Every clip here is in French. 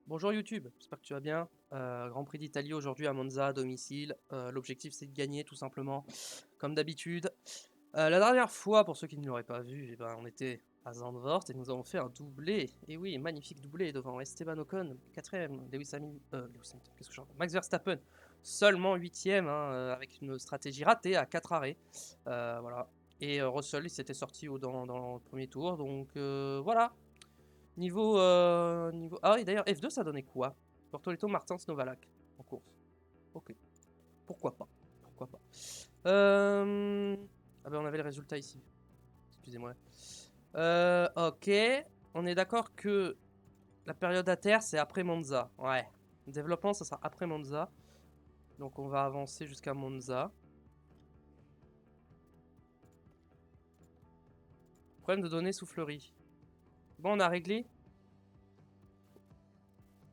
Bonjour YouTube, j'espère que tu vas bien. Grand Prix d'Italie aujourd'hui à Monza à domicile. L'objectif c'est de gagner tout simplement, comme d'habitude. La dernière fois, pour ceux qui ne l'auraient pas vu, eh ben, on était à Zandvoort et nous avons fait un doublé. Et oui, magnifique doublé devant Esteban Ocon, 4ème, qu'est-ce que j'en Max Verstappen, seulement 8ème, avec une stratégie ratée à 4 arrêts. Voilà. Et Russell il s'était sorti dans le premier tour, donc voilà. Niveau... Ah oui, d'ailleurs, F2, ça donnait quoi? Bortoleto, Martins, Novalak en course. Ok, pourquoi pas. Pourquoi pas. Ah ben, on avait le résultat ici. Excusez-moi. Ok. On est d'accord que la période à terre, c'est après Monza. Ouais. Le développement, ça sera après Monza. Donc, on va avancer jusqu'à Monza. Problème de données soufflerie. Bon, on a réglé.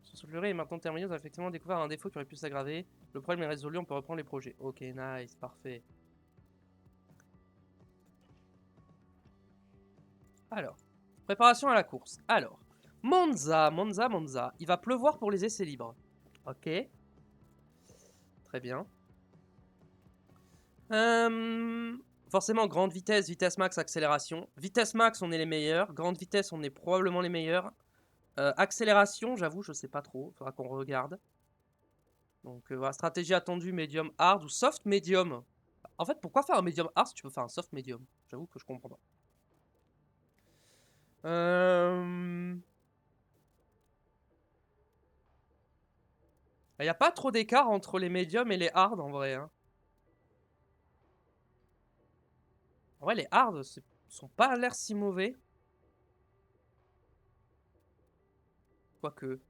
Soufflerie est maintenant terminé. On a effectivement découvert un défaut qui aurait pu s'aggraver. Le problème est résolu, on peut reprendre les projets. Ok, nice, parfait. Alors, préparation à la course. Alors, Monza. Il va pleuvoir pour les essais libres. Ok, très bien. Forcément, grande vitesse, vitesse max, accélération. Vitesse max, on est les meilleurs. Grande vitesse, on est probablement les meilleurs. Accélération, j'avoue, je sais pas trop. Faudra qu'on regarde. Donc, voilà, stratégie attendue, medium hard ou soft medium. En fait, pourquoi faire un medium hard si tu peux faire un soft medium? J'avoue que je comprends pas. Il n'y a pas trop d'écart entre les mediums et les hard en vrai. Hein. En vrai, les hard sont pas l'air si mauvais. Quoique.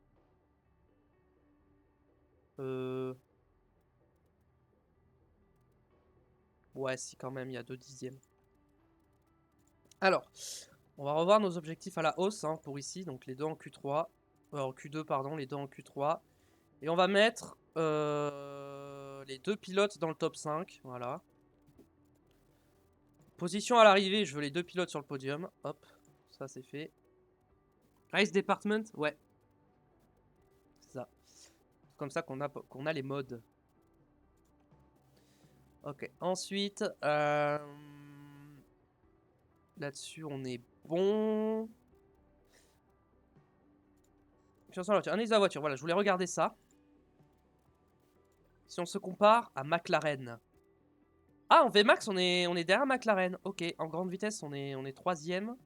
Euh... Ouais, si, quand même, il y a 2 dixièmes. Alors, on va revoir nos objectifs à la hausse pour ici. Donc, les deux en Q3. En Q2, pardon, les deux en Q3. Et on va mettre les deux pilotes dans le top 5. Voilà. Position à l'arrivée, je veux les deux pilotes sur le podium. Hop, ça c'est fait. Race Department, ouais. C'est ça. C'est comme ça qu'on a les modes. Ok, ensuite, là-dessus on est bon. Analyse de la voiture, voilà, je voulais regarder ça. Si on se compare à McLaren. Ah, en VMAX, on est derrière McLaren. Ok, en grande vitesse, on est 3ème.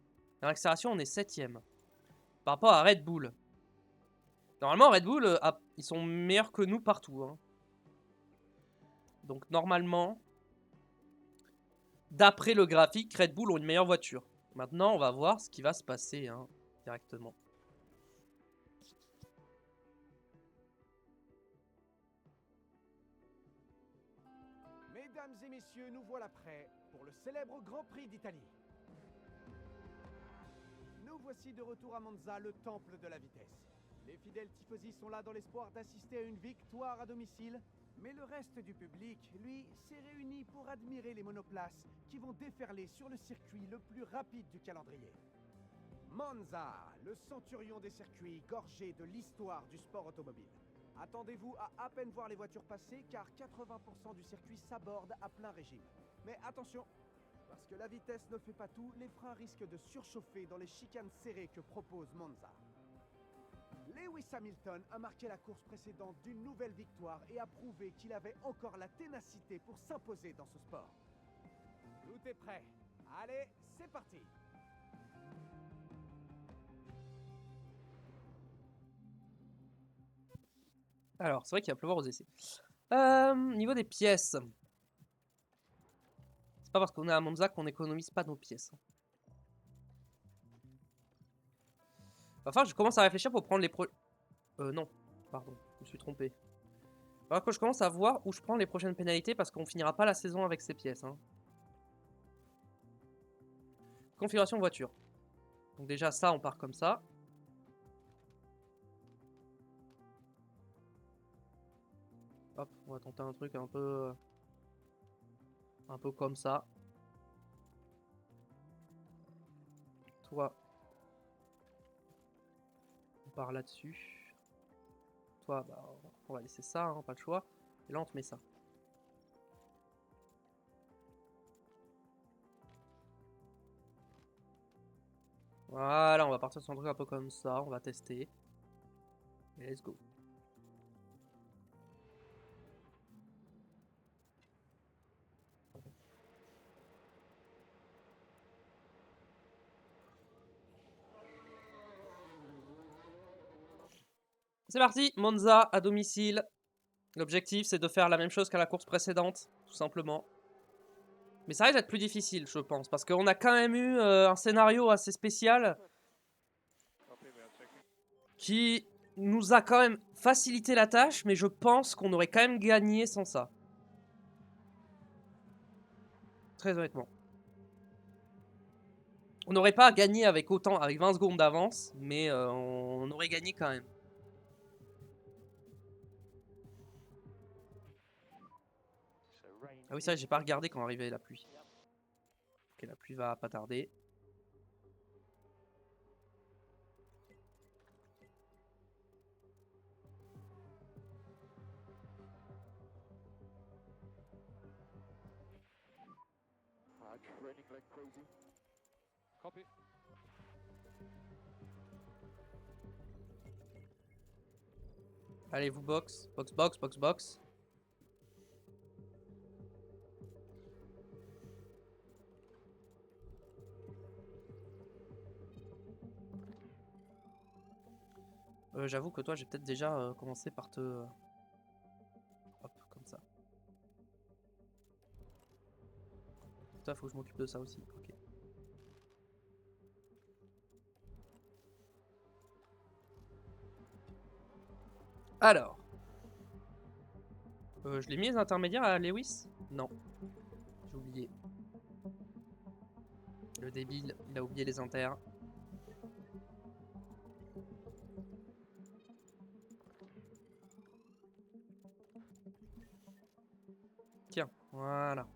En accélération, on est 7ème. Par rapport à Red Bull. Normalement, Red Bull, ils sont meilleurs que nous partout. Hein. Donc, normalement, d'après le graphique, Red Bull ont une meilleure voiture. Maintenant, on va voir ce qui va se passer directement. Mesdames et messieurs, nous voilà prêts pour le célèbre Grand Prix d'Italie. Nous voici de retour à Monza, le temple de la vitesse. Les fidèles tifosi sont là dans l'espoir d'assister à une victoire à domicile, mais le reste du public, lui, s'est réuni pour admirer les monoplaces qui vont déferler sur le circuit le plus rapide du calendrier. Monza, le centurion des circuits gorgé de l'histoire du sport automobile. Attendez-vous à peine voir les voitures passer car 80% du circuit s'aborde à plein régime. Mais attention, parce que la vitesse ne fait pas tout, les freins risquent de surchauffer dans les chicanes serrées que propose Monza. Lewis Hamilton a marqué la course précédente d'une nouvelle victoire et a prouvé qu'il avait encore la ténacité pour s'imposer dans ce sport. Tout est prêt. Allez, c'est parti! Alors, c'est vrai qu'il va pleuvoir aux essais. Niveau des pièces. C'est pas parce qu'on est à Monza qu'on économise pas nos pièces. Enfin, je commence à réfléchir pour prendre les non, pardon, je me suis trompé. Alors que je commence à voir où je prends les prochaines pénalités parce qu'on finira pas la saison avec ces pièces. Hein. Configuration voiture. Donc déjà ça, on part comme ça. Hop, on va tenter un truc un peu comme ça. Toi, on part là-dessus. Toi, bah, on va laisser ça, hein, pas le choix. Et là, on te met ça. Voilà, on va partir sur un truc un peu comme ça. On va tester. Et let's go. C'est parti, Monza à domicile. L'objectif, c'est de faire la même chose qu'à la course précédente, tout simplement. Mais ça risque d'être plus difficile, je pense, parce qu'on a quand même eu un scénario assez spécial qui nous a quand même facilité la tâche, mais je pense qu'on aurait quand même gagné sans ça. Très honnêtement. On n'aurait pas gagné avec autant, avec 20 secondes d'avance, mais on aurait gagné quand même. Ah oui, ça, j'ai pas regardé quand arrivait la pluie. Ok, la pluie va pas tarder. Allez, vous box. Box, box, box, box. J'avoue que toi, j'ai peut-être déjà commencé par te... hop, comme ça. Toi, faut que je m'occupe de ça aussi. Ok. Alors. Je l'ai mis les intermédiaires à Lewis? Non. J'ai oublié. Le débile, il a oublié les inters. Tiens, voilà.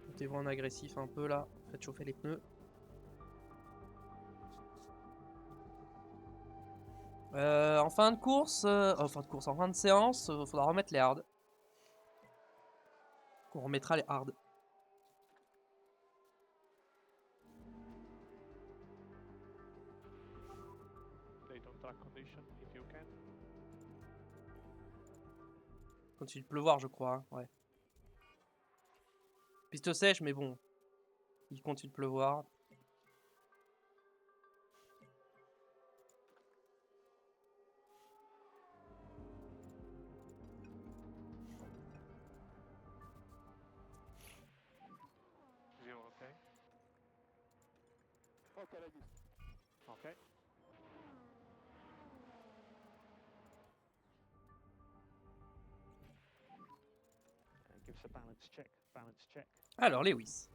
Mettez-vous en agressif un peu là. Faites chauffer les pneus. En fin de course, en fin de séance, faudra remettre les hards. On remettra les hards. Continue de pleuvoir, je crois. Hein. Ouais. Piste sèche, mais bon. Il continue de pleuvoir. Alors, Lewis.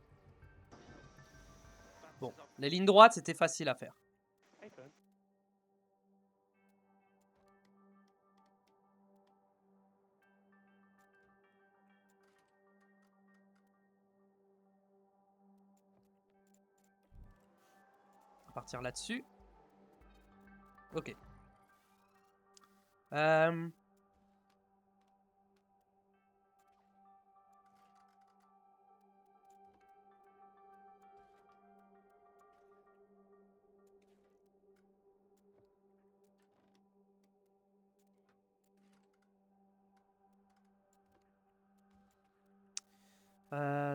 Bon, les lignes droites, c'était facile à faire. On va partir là-dessus. Ok.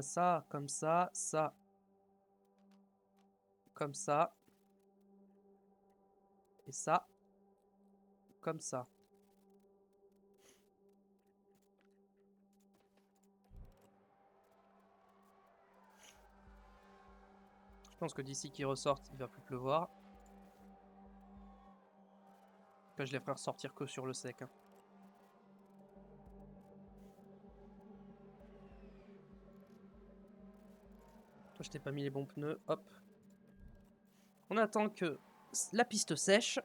Ça, comme ça, comme ça. Et ça, comme ça. Je pense que d'ici qu'ils ressortent, il va plus pleuvoir. Que je les ferai ressortir que sur le sec. Hein. Toi, je t'ai pas mis les bons pneus. Hop. On attend que la piste sèche.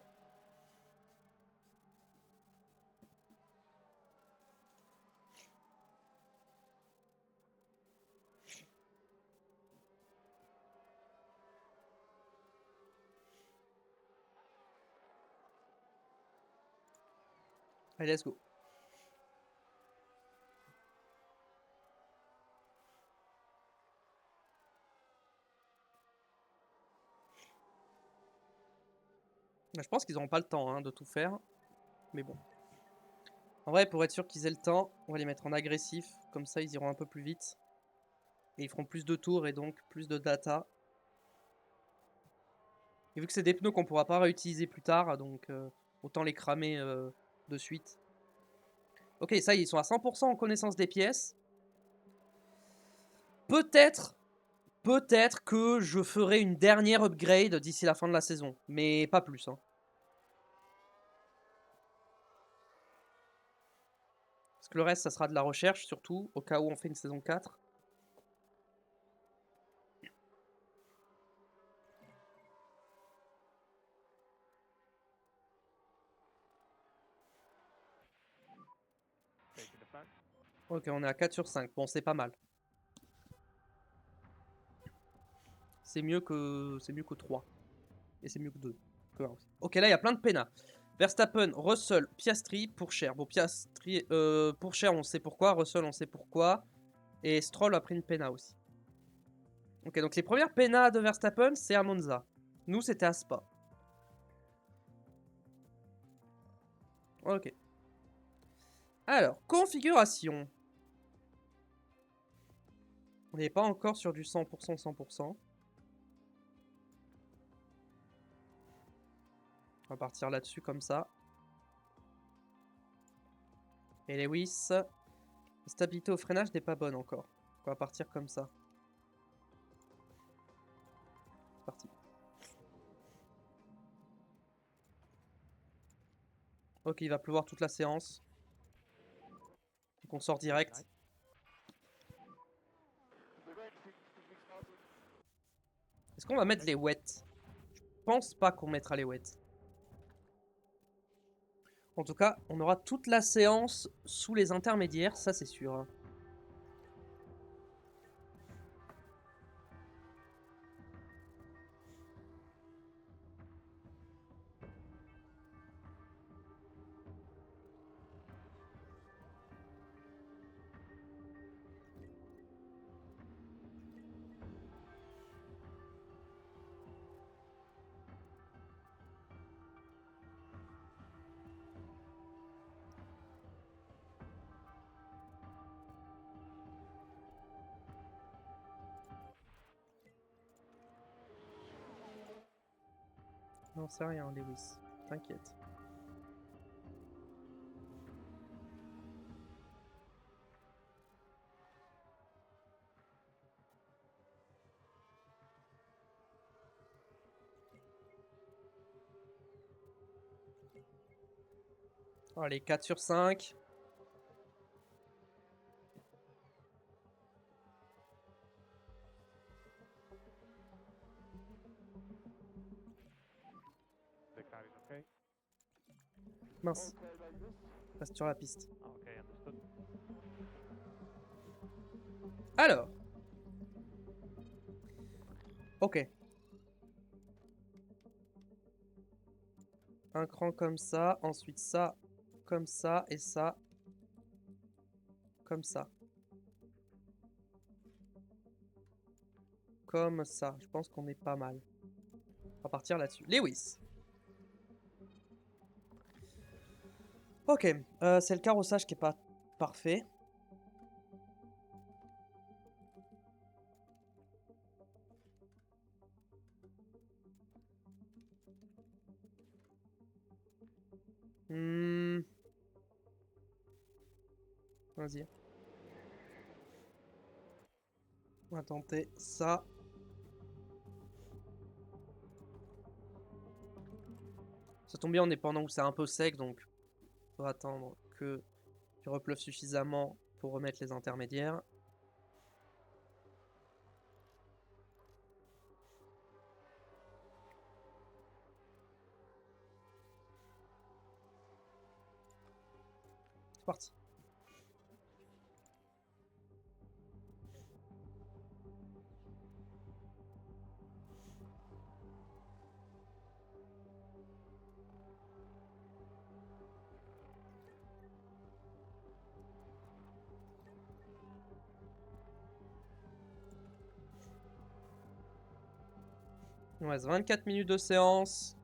Allez, let's go. Je pense qu'ils n'auront pas le temps hein, de tout faire. Mais bon. En vrai, pour être sûr qu'ils aient le temps, on va les mettre en agressif. Comme ça, ils iront un peu plus vite. Et ils feront plus de tours et donc plus de data. Et vu que c'est des pneus qu'on pourra pas réutiliser plus tard, donc autant les cramer de suite. Ok, ça y est, ils sont à 100% en connaissance des pièces. Peut-être que je ferai une dernière upgrade d'ici la fin de la saison. Mais pas plus. Hein. Parce que le reste, ça sera de la recherche, surtout, au cas où on fait une saison 4. Ok, on est à 4 sur 5. Bon, c'est pas mal. C'est mieux que 3. Et c'est mieux que 2. Ok, là, il y a plein de pénas. Verstappen, Russell, Piastri, Pourchaire. Bon, Piastri, Pourchaire, on sait pourquoi. Russell, on sait pourquoi. Et Stroll a pris une péna aussi. Ok, donc les premières pénas de Verstappen, c'est à Monza. Nous, c'était à Spa. Ok. Alors, configuration. On n'est pas encore sur du 100%, 100%. On va partir là-dessus comme ça. Et Lewis. La stabilité au freinage n'est pas bonne encore. On va partir comme ça. C'est parti. Ok, il va pleuvoir toute la séance. Donc on sort direct. Est-ce qu'on va mettre les wets? Je pense pas qu'on mettra les wets. En tout cas, on aura toute la séance sous les intermédiaires, ça c'est sûr. Non, c'est rien, Lewis. T'inquiète. Allez, 4 sur 5. Mince. Reste sur la piste. Alors. Ok. Un cran comme ça, ensuite ça, comme ça, et ça, comme ça. Comme ça. Je pense qu'on est pas mal. On va partir là-dessus. Lewis. Ok. C'est le carrossage qui est pas parfait. Vas-y. On va tenter ça. Ça tombe bien, on est pendant où c'est un peu sec, donc faut attendre que il repleuve suffisamment pour remettre les intermédiaires. C'est parti. Il nous reste 24 minutes de séance.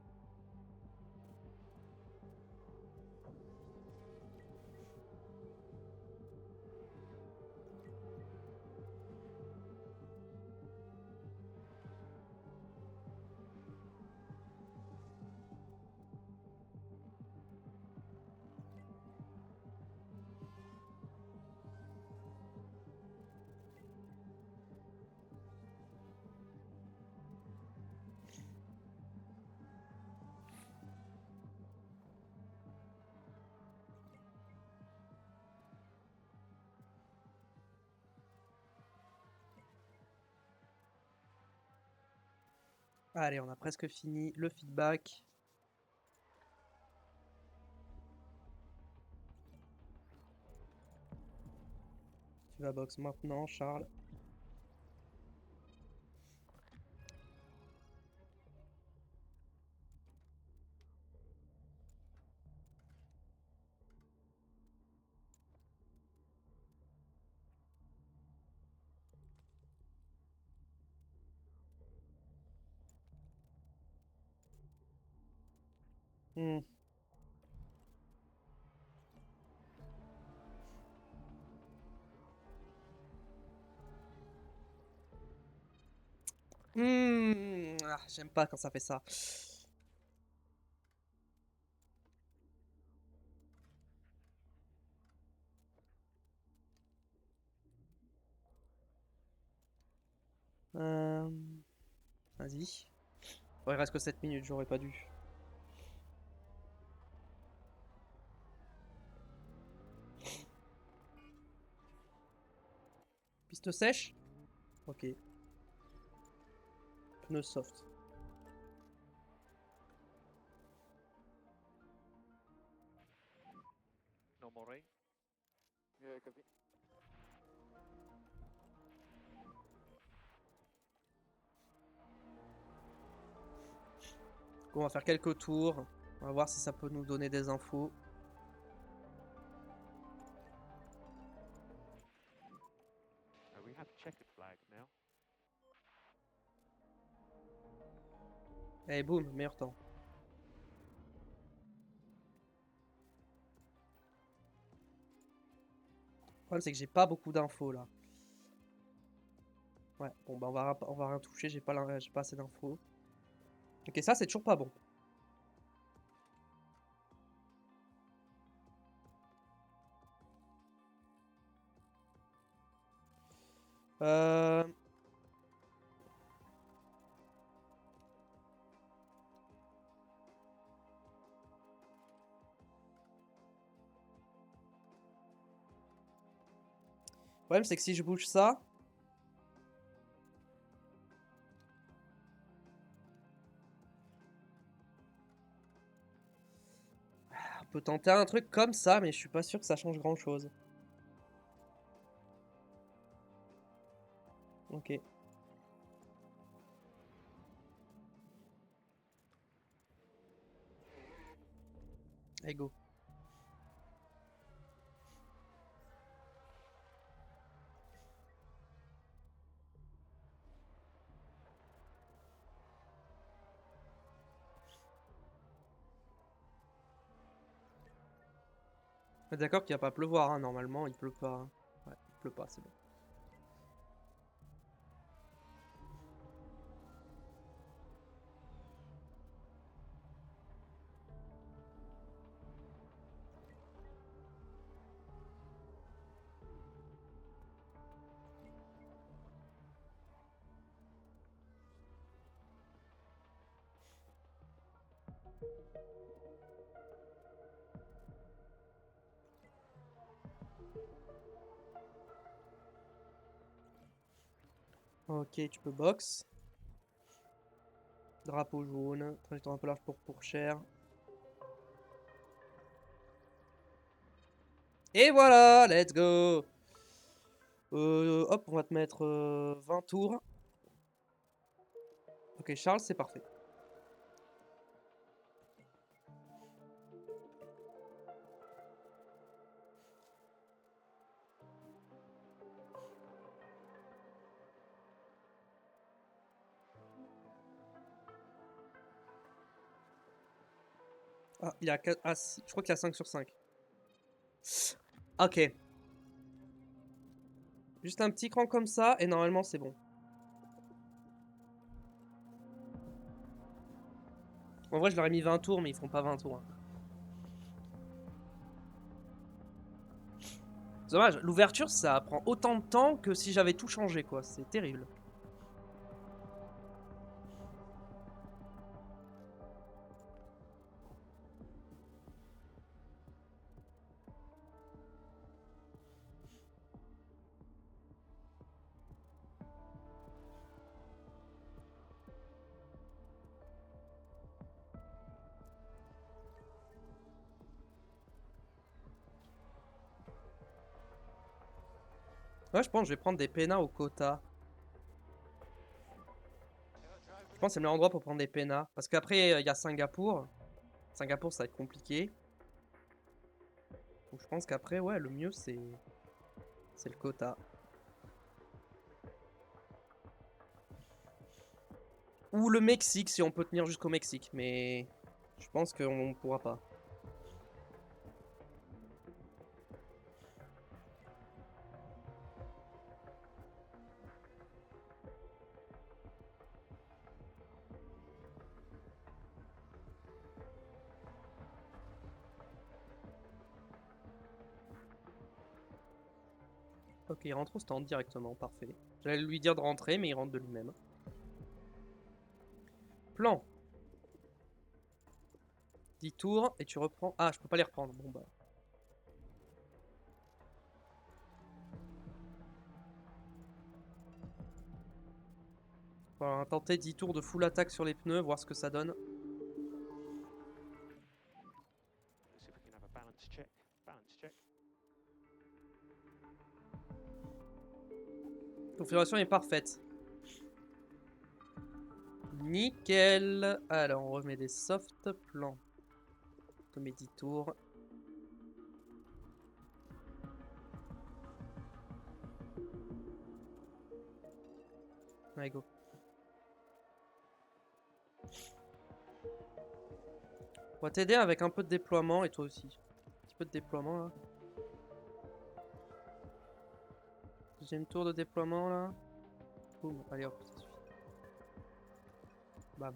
Allez, on a presque fini le feedback. Tu vas box maintenant, Charles. Hmm. Ah, j'aime pas quand ça fait ça. Euh, Vas-y. Bon, il reste que 7 minutes, j'aurais pas dû. Piste sèche? Ok. Pneus soft. No more rain. Yeah, copy. On va faire quelques tours. On va voir si ça peut nous donner des infos. We have checkered flag now. Et boum, meilleur temps. Le problème, c'est que j'ai pas beaucoup d'infos là. Ouais, bon, bah on va rien toucher, j'ai pas assez d'infos. Ok, ça c'est toujours pas bon. Euh... Le problème, c'est que si je bouge ça... On peut tenter un truc comme ça, mais je suis pas sûr que ça change grand-chose. Ok. Allez, go. D'accord qu'il va pas pleuvoir, hein. Normalement, il pleut pas, hein. Ouais, il pleut pas, c'est bon. Ok, tu peux box. Drapeau jaune. Trajectoire un peu large pour cher. Et voilà, let's go. Hop, on va te mettre 20 tours. Ok, Charles, c'est parfait. Ah, il a 4... ah, je crois qu'il a 5 sur 5. Ok. Juste un petit cran comme ça, et normalement c'est bon. En vrai, je leur ai mis 20 tours, mais ils font pas 20 tours. Hein. C'est dommage, l'ouverture ça prend autant de temps que si j'avais tout changé, quoi. C'est terrible. Ouais, je pense que je vais prendre des pénas au quota. Je pense que c'est le meilleur endroit pour prendre des pénas. Parce qu'après, il y a Singapour. Singapour, ça va être compliqué. Donc je pense qu'après, ouais, le mieux, c'est le quota. Ou le Mexique, si on peut tenir jusqu'au Mexique. Mais je pense qu'on pourra pas. Ok, il rentre au stand directement, parfait. J'allais lui dire de rentrer, mais il rentre de lui-même. Plan. 10 tours, et tu reprends... Ah, je peux pas les reprendre, bon bah... On va tenter 10 tours de full attaque sur les pneus, voir ce que ça donne. Let's see if we can have a balance check. Balance check. Configuration est parfaite. Nickel. Alors, on remet des soft plans. On met 10 tours. Allez, go. On va t'aider avec un peu de déploiement, et toi aussi. Un petit peu de déploiement, là. Deuxième tour de déploiement, là. Boum, allez hop, ça suffit. Bam.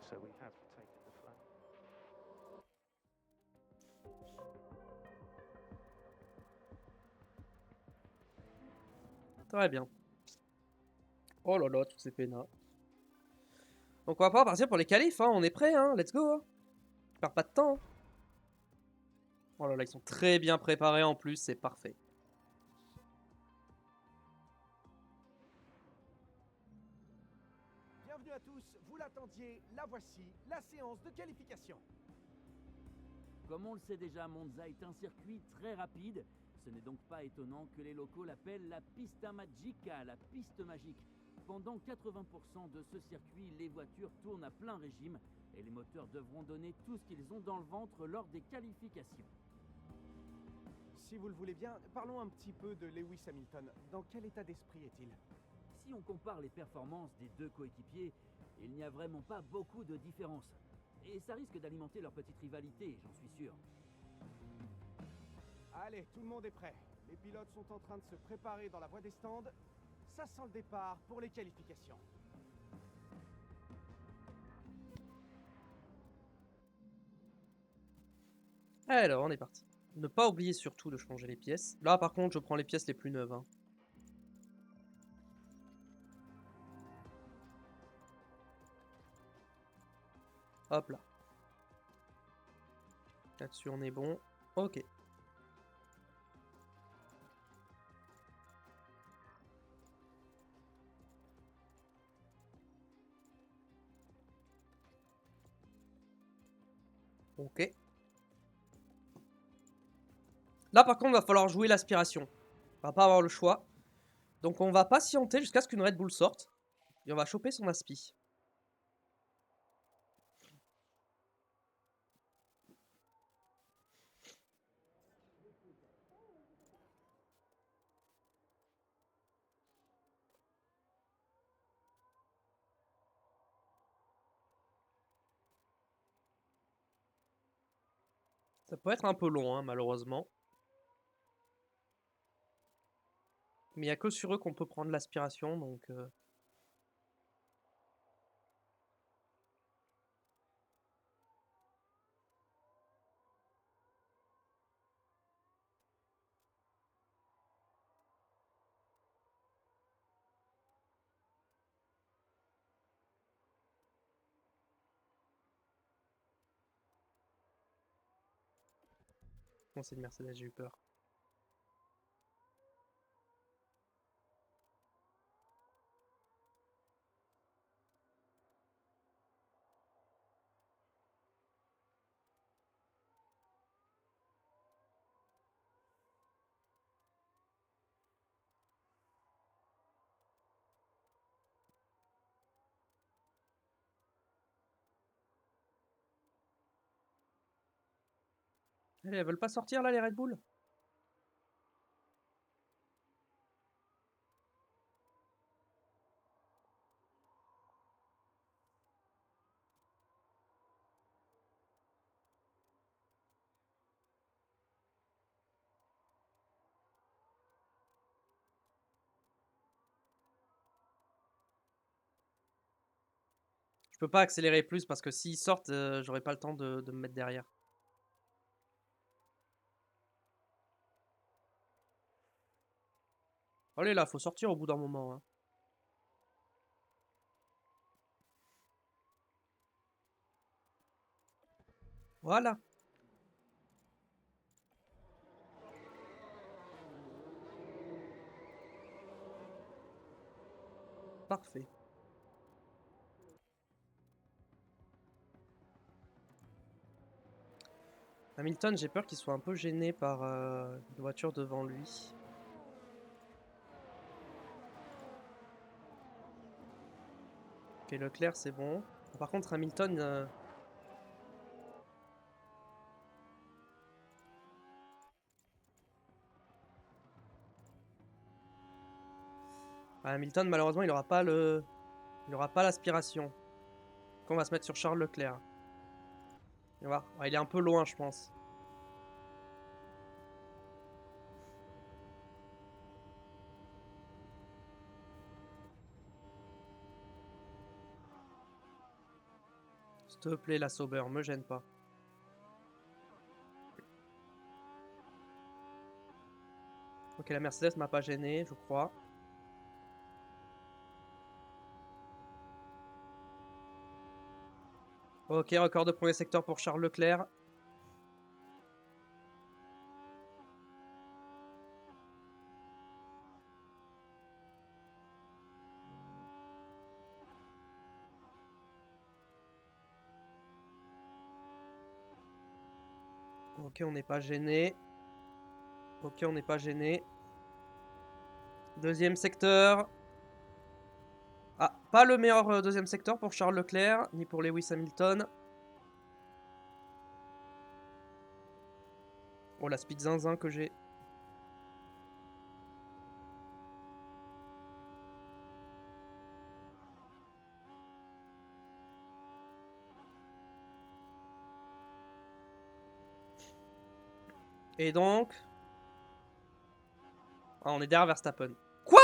So we have taken the flag. Très bien. Oh là là, toutes ces pénas. Donc on va pas partir pour les qualifs, hein. On est prêts, hein. Let's go. Hein. On perd pas de temps. Hein. Oh là là, ils sont très bien préparés en plus, c'est parfait. Bienvenue à tous, vous l'attendiez, la voici, la séance de qualification. Comme on le sait déjà, Monza est un circuit très rapide. Ce n'est donc pas étonnant que les locaux l'appellent la Pista Magica, la piste magique. Pendant 80% de ce circuit, les voitures tournent à plein régime et les moteurs devront donner tout ce qu'ils ont dans le ventre lors des qualifications. Si vous le voulez bien, parlons un petit peu de Lewis Hamilton. Dans quel état d'esprit est-il? Si on compare les performances des deux coéquipiers, il n'y a vraiment pas beaucoup de différence. Et ça risque d'alimenter leur petite rivalité, j'en suis sûr. Allez, tout le monde est prêt. Les pilotes sont en train de se préparer dans la voie des stands. Ça sent le départ pour les qualifications. Alors, on est parti. Ne pas oublier surtout de changer les pièces. Là, par contre, je prends les pièces les plus neuves. Hein. Hop là. Là-dessus, on est bon. Ok. Ok. Là, par contre, il va falloir jouer l'aspiration. On va pas avoir le choix. Donc, on va patienter jusqu'à ce qu'une Red Bull sorte. Et on va choper son aspi. Ça peut être un peu long, hein, malheureusement. Mais il n'y a que sur eux qu'on peut prendre l'aspiration, donc... Non, c'est une Mercedes, j'ai eu peur. Allez, elles veulent pas sortir là, les Red Bull? Je peux pas accélérer plus parce que s'ils sortent, j'aurai pas le temps de me mettre derrière. Allez là, faut sortir au bout d'un moment, hein. Voilà. Parfait. Hamilton, j'ai peur qu'il soit un peu gêné par une voiture devant lui. Ok, Leclerc, c'est bon. Par contre, Hamilton... Hamilton, malheureusement, il aura pas le... Il aura pas l'aspiration. Donc on va se mettre sur Charles Leclerc. On va voir. Ouais, il est un peu loin, je pense. S'il te plaît, la Sauber, me gêne pas. Ok, la Mercedes m'a pas gêné, je crois. Ok, record de premier secteur pour Charles Leclerc. Ok, on n'est pas gêné. Ok, on n'est pas gêné. Deuxième secteur. Ah, pas le meilleur deuxième secteur pour Charles Leclerc, ni pour Lewis Hamilton. Oh, la speed zinzin que j'ai. Et donc... Ah, on est derrière Verstappen. Quoi?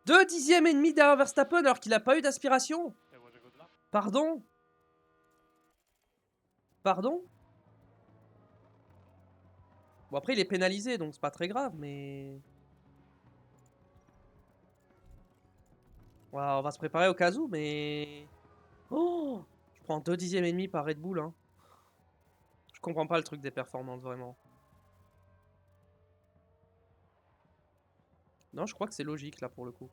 2 dixièmes et demi derrière Verstappen alors qu'il a pas eu d'aspiration? It was a good lap. Pardon? Pardon? Bon, après, il est pénalisé, donc c'est pas très grave, mais... Ouais, on va se préparer au cas où, mais... Oh! Je prends 2 dixièmes et demi par Red Bull, hein. Je comprends pas le truc des performances, vraiment. Non, je crois que c'est logique, là, pour le coup.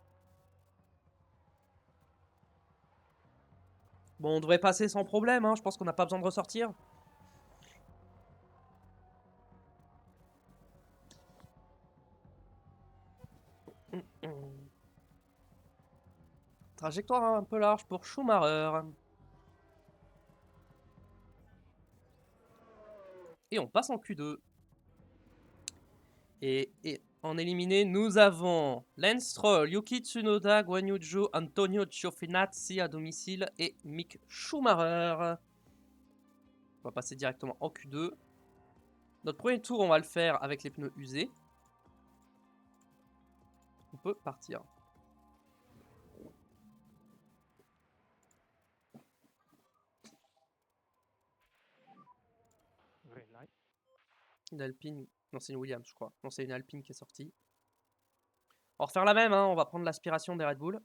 Bon, on devrait passer sans problème, hein. Je pense qu'on n'a pas besoin de ressortir. Trajectoire un peu large pour Schumacher. Et on passe en Q2. Et en éliminé, nous avons Lance Stroll, Yuki Tsunoda, Guan Yu Zhou, Antonio Giovinazzi à domicile et Mick Schumacher. On va passer directement en Q2. Notre premier tour, on va le faire avec les pneus usés. On peut partir. Green light. Une Alpine. Non, c'est une Williams, je crois. Non, c'est une Alpine qui est sortie. On va refaire la même, hein. On va prendre l'aspiration des Red Bull.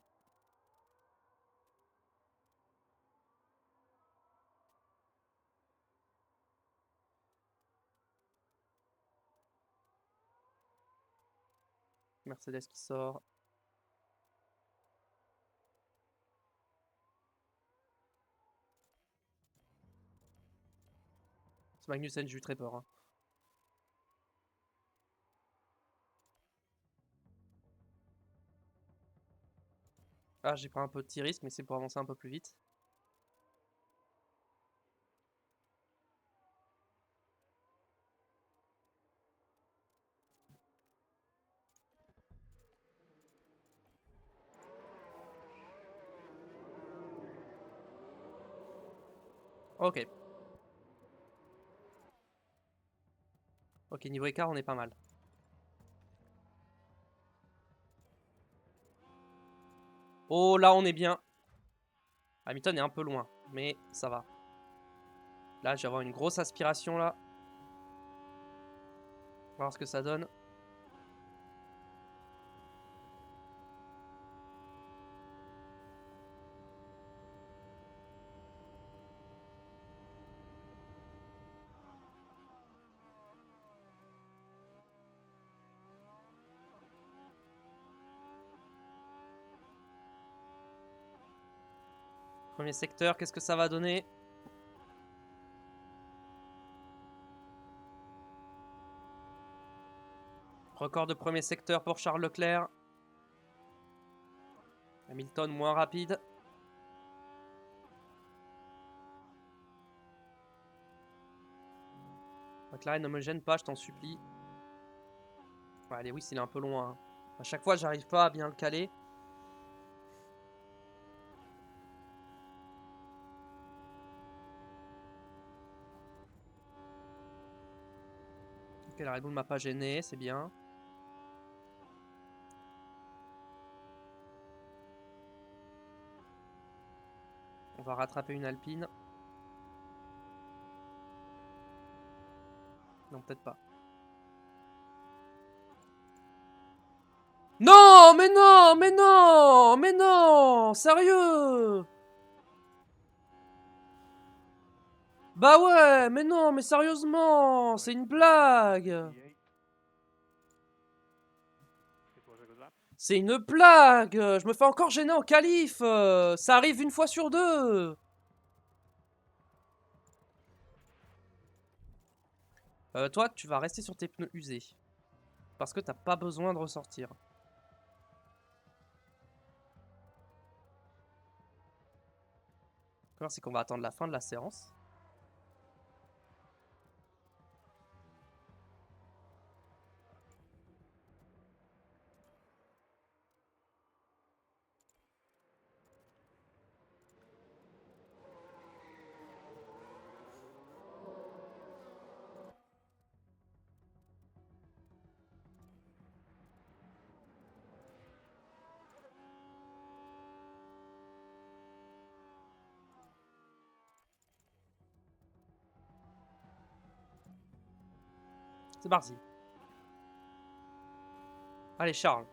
Mercedes qui sort. C'est Magnussen, j'ai eu très peur. Hein. Ah, j'ai pris un petit risque, mais c'est pour avancer un peu plus vite. Ok. Ok, niveau écart, on est pas mal. Oh, là, on est bien. Hamilton est un peu loin, mais ça va. Là, je vais avoir une grosse aspiration, là. On va voir ce que ça donne. Premier secteur, qu'est-ce que ça va donner? Record de premier secteur pour Charles Leclerc. Hamilton moins rapide. McLaren, ne me gêne pas, je t'en supplie. Ouais, allez, oui, il est un peu loin. Hein. À chaque fois, j'arrive pas à bien le caler. Ok, la Red Bull m'a pas gêné, c'est bien. On va rattraper une Alpine. Non, peut-être pas. Non, mais non, mais non, mais non, sérieux. Bah ouais, mais non, mais sérieusement, c'est une blague. P8. It was a good lap. C'est une blague. Je me fais encore gêner en qualif. Ça arrive une fois sur deux. Toi, tu vas rester sur tes pneus usés. Parce que t'as pas besoin de ressortir. C'est qu'on va attendre la fin de la séance. C'est parti. Allez, Charles.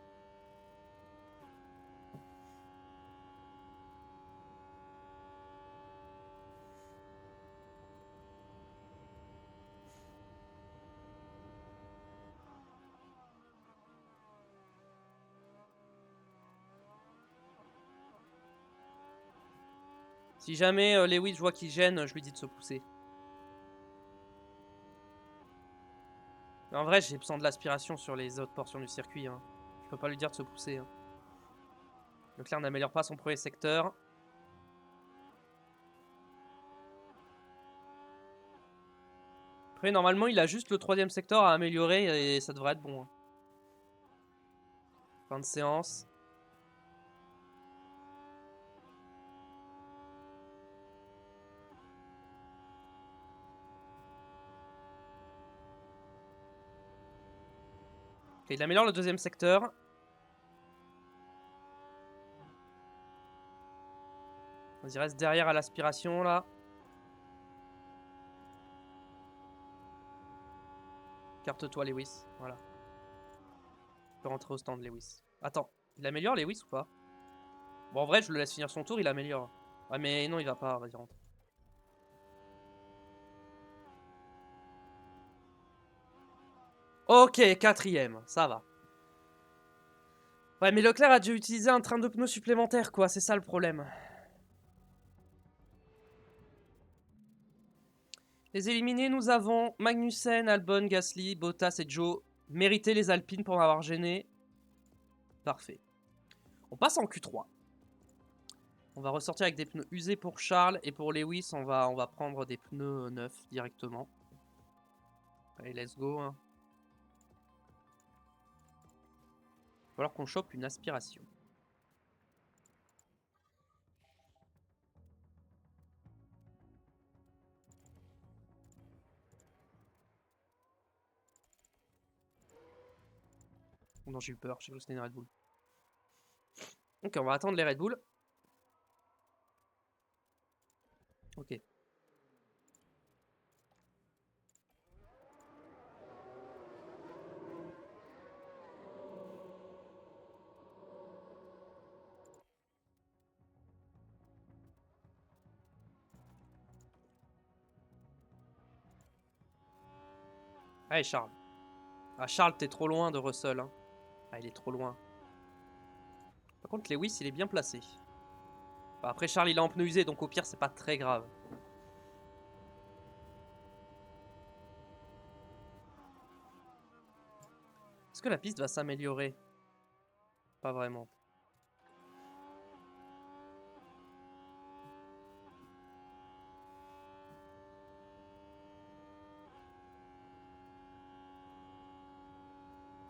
Si jamais Lewis, je vois qu'il gêne, je lui dis de se pousser. Mais en vrai, j'ai besoin de l'aspiration sur les autres portions du circuit. Hein. Je peux pas lui dire de se pousser. Hein. Leclerc n'améliore pas son premier secteur. Après, normalement, il a juste le 3e secteur à améliorer et ça devrait être bon. Hein. Fin de séance. Ok, il améliore le 2e secteur. Il reste derrière à l'aspiration là. Carte-toi Lewis, voilà. Tu peux rentrer au stand Lewis. Attends, il améliore Lewis ou pas? Bon en vrai je le laisse finir son tour, il améliore. Ouais mais non il va pas, vas-y rentre. Ok, 4ème, ça va. Ouais mais Leclerc a dû utiliser un train de pneus supplémentaire quoi, c'est ça le problème. Les éliminés, nous avons Magnussen, Albon, Gasly, Bottas et Joe. Mérité les Alpines pour m'avoir gêné. Parfait. On passe en Q3. On va ressortir avec des pneus usés pour Charles. Et pour Lewis, on va prendre des pneus neufs directement. Allez, let's go. Hein. Il va falloir qu'on chope une aspiration. Oh non, j'ai eu peur. J'ai cru que c'était une Red Bull. Ok, on va attendre les Red Bull. Ok. Allez, Charles. Ah, Charles, t'es trop loin de Russell. Hein. Ah, il est trop loin. Par contre, Lewis, il est bien placé. Enfin, après, Charles, il est en pneu usé, donc au pire, c'est pas très grave. Est-ce que la piste va s'améliorer? Pas vraiment.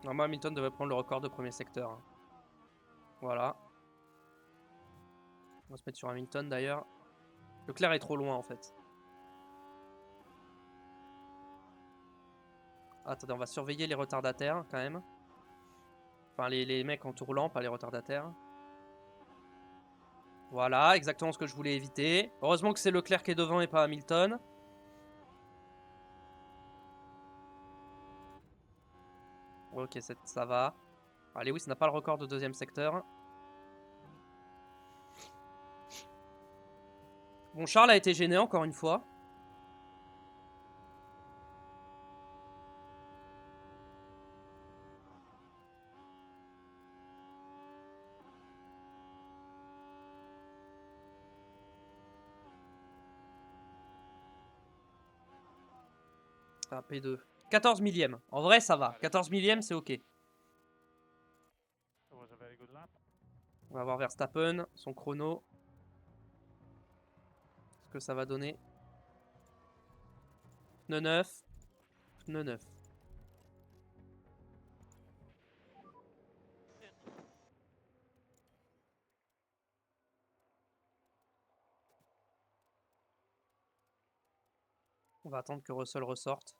Normalement, Hamilton devrait prendre le record de premier secteur. Hein. Voilà. On va se mettre sur Hamilton d'ailleurs. Leclerc est trop loin en fait. Attendez, on va surveiller les retardataires quand même. Enfin, les mecs en tourlant, pas les retardataires. Voilà, exactement ce que je voulais éviter. Heureusement que c'est Leclerc qui est devant et pas Hamilton. Ok, ça va. Ah, Lewis n'a pas le record de deuxième secteur. Bon, Charles a été gêné encore une fois. Ah, P2. 14 millième. En vrai, ça va. 14 millième, c'est ok. It was a very good lap. On va voir Verstappen, son chrono. Ce que ça va donner. Pneu 9. Pneu 9. On va attendre que Russell ressorte.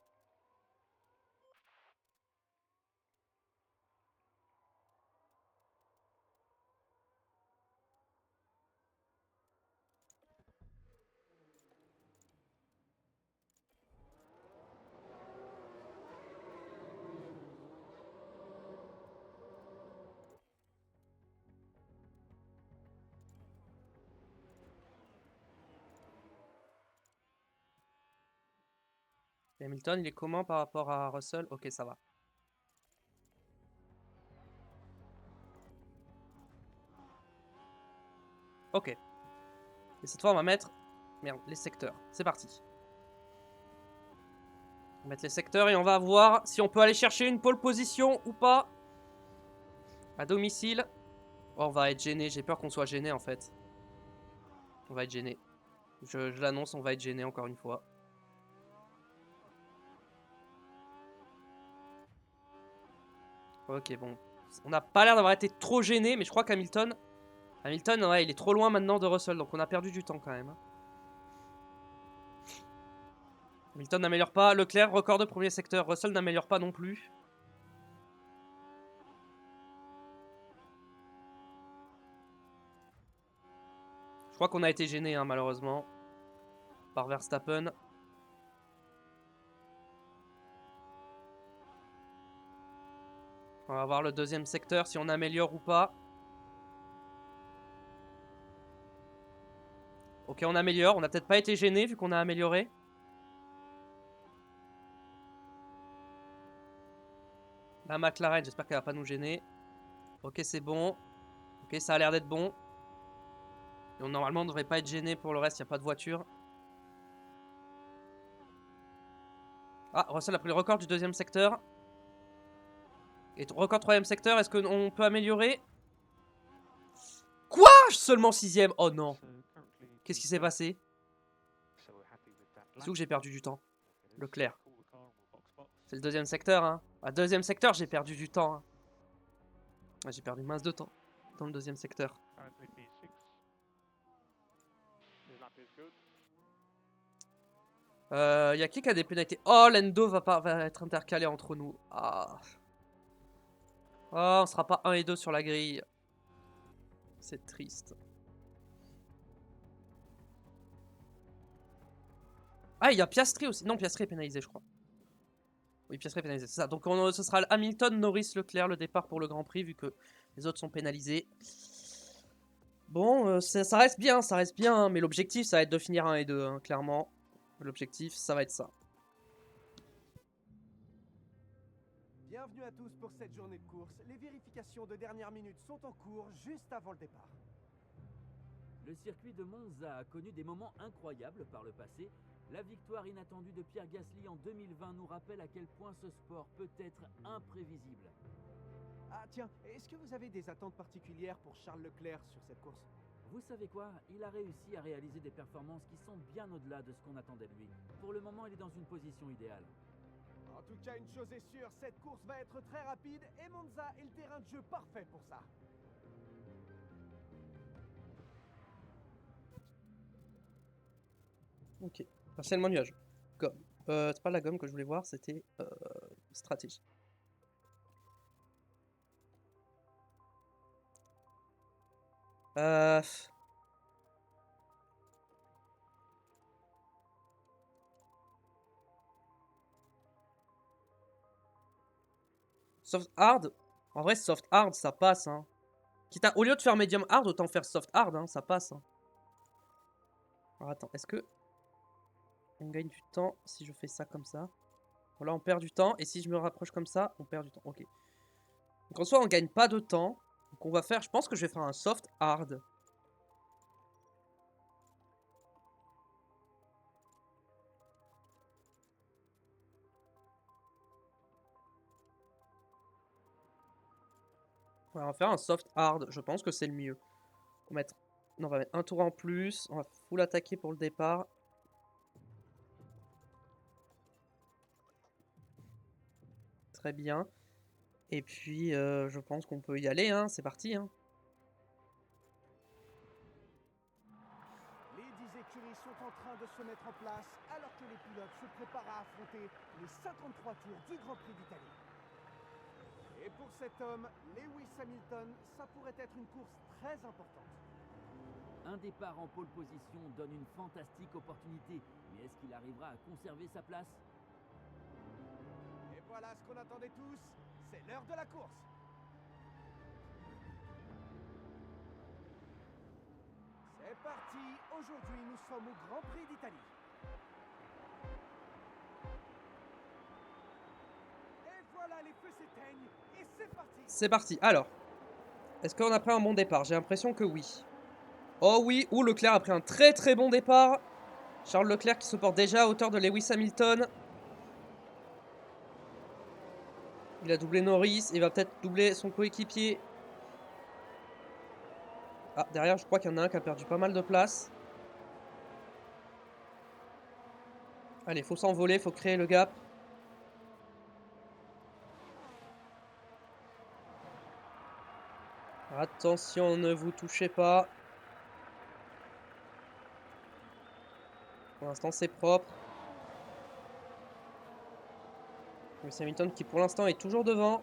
Et Hamilton, il est comment par rapport à Russell? Ok, ça va. Ok. Et cette fois, on va mettre... Merde, les secteurs. C'est parti. On va mettre les secteurs et on va voir si on peut aller chercher une pole position ou pas. À domicile. Oh, on va être gêné, j'ai peur qu'on soit gêné en fait. On va être gêné. Je l'annonce, on va être gêné encore une fois. Ok, bon. On n'a pas l'air d'avoir été trop gêné, mais je crois qu'Hamilton... Hamilton, ouais, il est trop loin maintenant de Russell, donc on a perdu du temps quand même. Hamilton n'améliore pas. Leclerc, record de premier secteur. Russell n'améliore pas non plus. Je crois qu'on a été gêné, hein, malheureusement, par Verstappen. On va voir le deuxième secteur, si on améliore ou pas. Ok, on améliore. On n'a peut-être pas été gêné vu qu'on a amélioré. La McLaren, j'espère qu'elle va pas nous gêner. Ok, c'est bon. Ok, ça a l'air d'être bon. Et normalement, on ne devrait pas être gêné pour le reste, il n'y a pas de voiture. Ah, Russell a pris le record du deuxième secteur. Et record troisième secteur, est-ce qu'on peut améliorer? Quoi? Seulement sixième. Oh non. Qu'est-ce qui s'est passé? C'est où que j'ai perdu du temps? Leclerc. C'est le deuxième secteur, hein. À deuxième secteur, j'ai perdu du temps. Hein. Ah, j'ai perdu mince de temps dans le deuxième secteur. Y a qui a des pénalités? Oh, Lando va être intercalé entre nous. Ah. Oh, on sera pas 1 et 2 sur la grille. C'est triste. Ah, il y a Piastri aussi. Non, Piastri est pénalisé, je crois. Oui, Piastri est pénalisé, c'est ça. Donc ce sera Hamilton, Norris, Leclerc, le départ pour le Grand Prix, vu que les autres sont pénalisés. Bon, ça reste bien, hein, mais l'objectif, ça va être de finir 1 et 2, hein, clairement. L'objectif, ça va être ça. Bienvenue à tous pour cette journée de course. Les vérifications de dernière minute sont en cours juste avant le départ. Le circuit de Monza a connu des moments incroyables par le passé. La victoire inattendue de Pierre Gasly en 2020 nous rappelle à quel point ce sport peut être imprévisible. Ah tiens, est-ce que vous avez des attentes particulières pour Charles Leclerc sur cette course? Vous savez quoi? Il a réussi à réaliser des performances qui sont bien au-delà de ce qu'on attendait de lui. Pour le moment, il est dans une position idéale. En tout cas, une chose est sûre, cette course va être très rapide et Monza est le terrain de jeu parfait pour ça. Ok. Partiellement nuage. Gomme. C'est pas la gomme que je voulais voir, c'était stratégie. Soft hard. En vrai, soft hard, ça passe. Hein. Au lieu de faire medium hard, autant faire soft hard, hein, ça passe. Hein. Alors attends, est-ce que on gagne du temps si je fais ça comme ça? Bon, là, on perd du temps. Et si je me rapproche comme ça, on perd du temps. Ok. Donc en soi, on gagne pas de temps. Donc on va faire, je pense que je vais faire un soft hard. Ouais, on va faire un soft hard. Je pense que c'est le mieux. On va mettre... Non, on va mettre un tour en plus. On va full attaquer pour le départ. Très bien. Et puis, je pense qu'on peut y aller. Hein. C'est parti. Hein. Les 10 écuries sont en train de se mettre en place alors que les pilotes se préparent à affronter les 53 tours du Grand Prix d'Italie. Et pour cet homme, Lewis Hamilton, ça pourrait être une course très importante. Un départ en pole position donne une fantastique opportunité, mais est-ce qu'il arrivera à conserver sa place? Et voilà ce qu'on attendait tous, c'est l'heure de la course. C'est parti, aujourd'hui nous sommes au Grand Prix d'Italie. Et voilà, les feux s'éteignent et c'est parti. C'est parti. Alors, est-ce qu'on a pris un bon départ? J'ai l'impression que oui. Oh oui, ou Leclerc a pris un très très bon départ. Charles Leclerc qui se porte déjà à hauteur de Lewis Hamilton. Il a doublé Norris, il va peut-être doubler son coéquipier. Ah, derrière, je crois qu'il y en a un qui a perdu pas mal de place. Allez, faut s'envoler, faut créer le gap. Attention, ne vous touchez pas. Pour l'instant, c'est propre. Lewis Hamilton qui, pour l'instant, est toujours devant.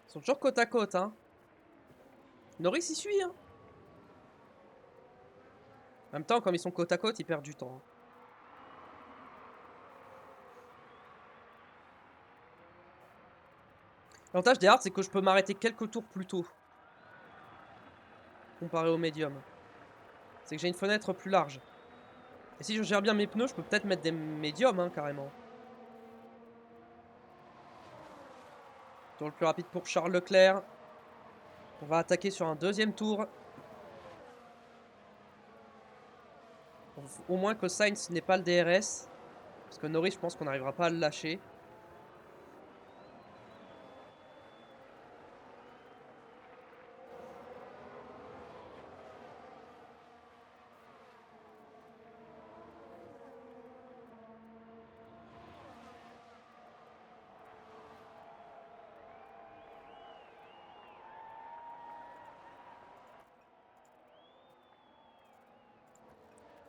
Ils sont toujours côte à côte, hein. Norris y suit, hein. En même temps, comme ils sont côte à côte, ils perdent du temps, hein. L'avantage des hards, c'est que je peux m'arrêter quelques tours plus tôt. Comparé au médium. C'est que j'ai une fenêtre plus large. Et si je gère bien mes pneus, je peux peut-être mettre des médiums, hein, carrément. Tour le plus rapide pour Charles Leclerc. On va attaquer sur un deuxième tour. Au moins que Sainz n'ait pas le DRS. Parce que Norris, je pense qu'on n'arrivera pas à le lâcher.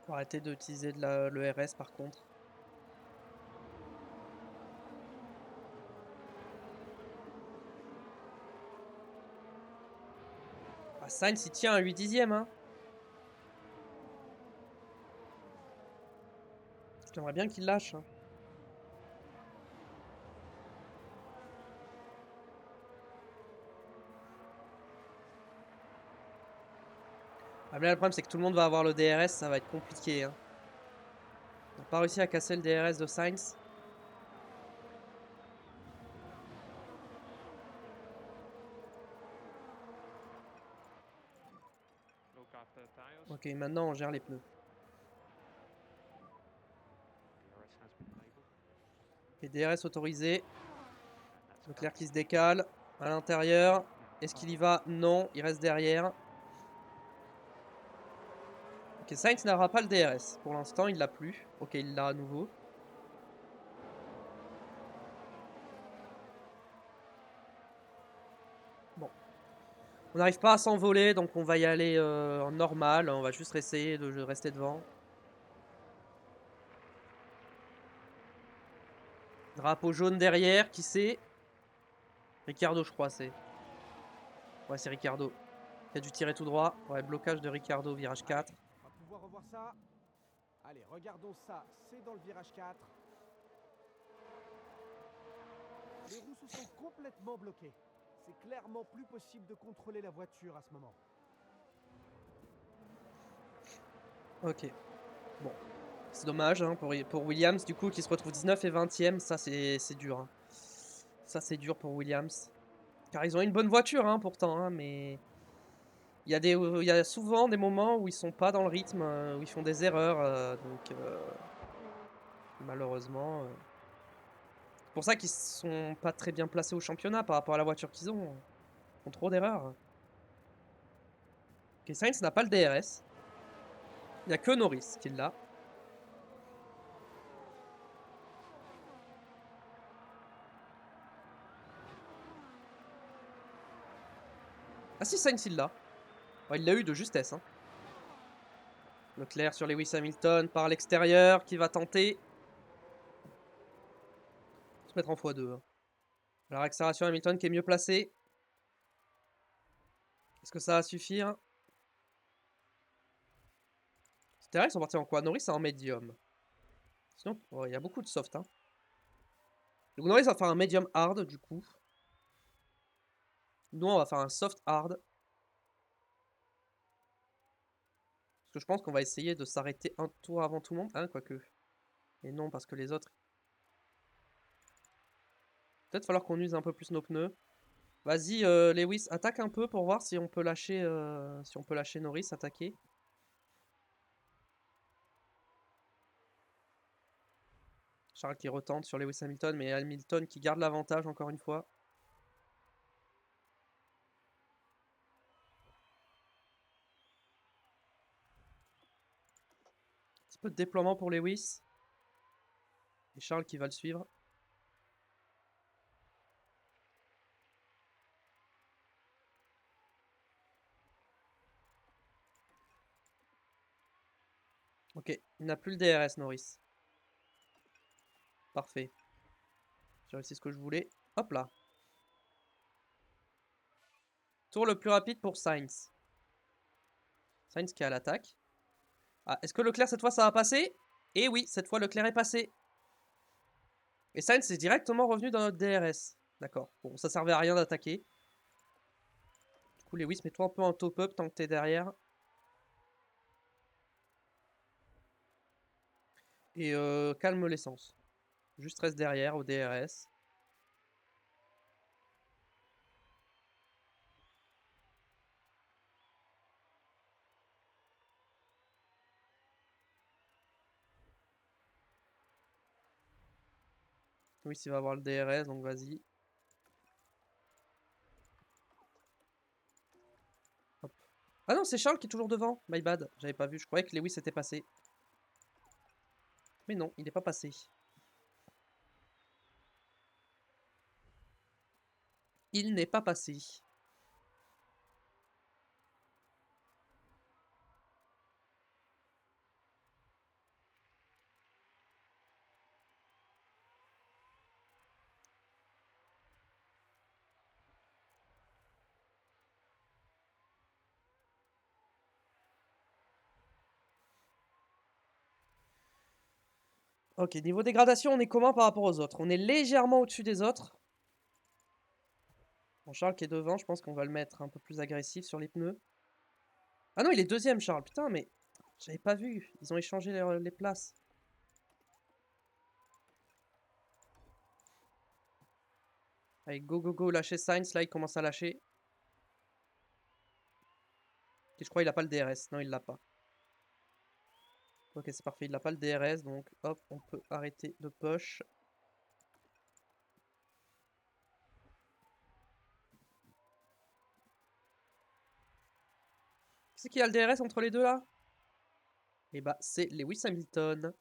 Faut arrêter d'utiliser le RS par contre. Ah, Sainz il tient à 8 dixièmes, hein. J'aimerais bien qu'il lâche, hein. Ah, mais là, le problème c'est que tout le monde va avoir le DRS, ça va être compliqué, hein. On n'a pas réussi à casser le DRS de Sainz. Look after the tires. Ok, maintenant on gère les pneus. DRS has been labeled. Et DRS autorisé. And that's Leclerc qui se décale à l'intérieur. Est-ce qu'il y va? Non, il reste derrière. Ok, Sainz n'aura pas le DRS. Pour l'instant, il l'a plus. Ok, il l'a à nouveau. Bon. On n'arrive pas à s'envoler, donc on va y aller en normal. On va juste essayer de rester devant. Drapeau jaune derrière, qui c'est? Ricardo, je crois, c'est. Ouais, c'est Ricardo. Il a dû tirer tout droit. Ouais, blocage de Ricardo, virage 4. On va pouvoir revoir ça. Allez, regardons ça. C'est dans le virage 4. Les roues se sont complètement bloquées. C'est clairement plus possible de contrôler la voiture à ce moment. Ok. Bon. C'est dommage hein, pour Williams, du coup, qui se retrouve 19 et 20e. Ça, c'est dur. Hein. Ça, c'est dur pour Williams. Car ils ont une bonne voiture, hein, pourtant, hein, mais... Il y a souvent des moments où ils sont pas dans le rythme, où ils font des erreurs, malheureusement. C'est pour ça qu'ils sont pas très bien placés au championnat par rapport à la voiture qu'ils ont. Ils font trop d'erreurs. Ok, Sainz n'a pas le DRS. Il n'y a que Norris qui l'a. Ah si, Sainz il l'a. Ouais, il l'a eu de justesse. Hein. Leclerc sur Lewis Hamilton par l'extérieur qui va tenter. Se mettre en x2. Hein. Alors accélération Hamilton qui est mieux placé. Est-ce que ça va suffire? C'est vrai, ils sont partis en quoi? Norris c'est en médium. Sinon, il y a beaucoup de soft. Hein. Donc Norris va faire un medium hard du coup. Nous on va faire un soft hard. Parce que je pense qu'on va essayer de s'arrêter un tour avant tout le monde. Hein, quoique. Et non, parce que les autres... Peut-être falloir qu'on use un peu plus nos pneus. Vas-y, Lewis, attaque un peu pour voir si on peut lâcher, Norris, attaquer. Charles qui retente sur Lewis Hamilton, mais Hamilton qui garde l'avantage encore une fois. Un petit peu de déploiement pour Lewis. Et Charles qui va le suivre. Ok, il n'a plus le DRS, Norris. Parfait. J'ai réussi ce que je voulais. Hop là. Tour le plus rapide pour Sainz. Sainz qui est à l'attaque. Ah, est-ce que Leclerc cette fois ça va passer? Eh oui, cette fois Leclerc est passé. Et Sainz est directement revenu dans notre DRS. D'accord. Bon, ça servait à rien d'attaquer. Du coup, Lewis, mets-toi un peu en top-up tant que t'es derrière. Et calme l'essence. Juste reste derrière au DRS. Lewis, il va avoir le DRS, donc vas-y. Hop. Ah non, c'est Charles qui est toujours devant. My bad, j'avais pas vu. Je croyais que Lewis était passé. Mais non, il n'est pas passé. Il n'est pas passé. Ok, niveau dégradation, on est comment par rapport aux autres? On est légèrement au-dessus des autres. Bon, Charles qui est devant, je pense qu'on va le mettre un peu plus agressif sur les pneus. Ah non, il est deuxième, Charles. Putain, mais j'avais pas vu. Ils ont échangé les places. Allez, go, go, go, lâcher Sainz. Là, il commence à lâcher. Et je crois qu'il a pas le DRS. Non, il l'a pas. Ok, c'est parfait. Il n'a pas le DRS. Donc, hop, on peut arrêter de push. Qui c'est qui a le DRS entre les deux là? Et bah, c'est Lewis Hamilton.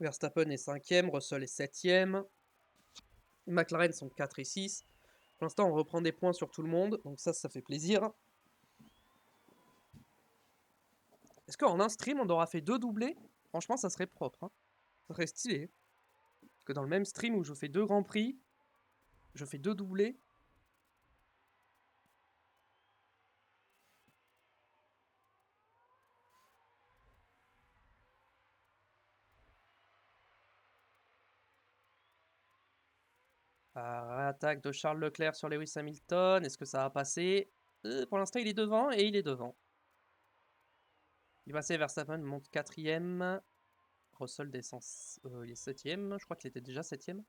Verstappen est 5ème, Russell est 7ème. McLaren sont 4 et 6. Pour l'instant, on reprend des points sur tout le monde. Donc ça fait plaisir. Est-ce qu'en un stream, on aura fait 2 doublés? Franchement, ça serait propre. Hein. Ça serait stylé. Parce que dans le même stream où je fais 2 grands prix, je fais 2 doublés. Réattaque de Charles Leclerc sur Lewis Hamilton. Est-ce que ça va passer? Pour l'instant, il est devant et il est devant. Il va passer Verstappen, monte 4ème. Russell descend, il est 7ème. Je crois qu'il était déjà 7ème.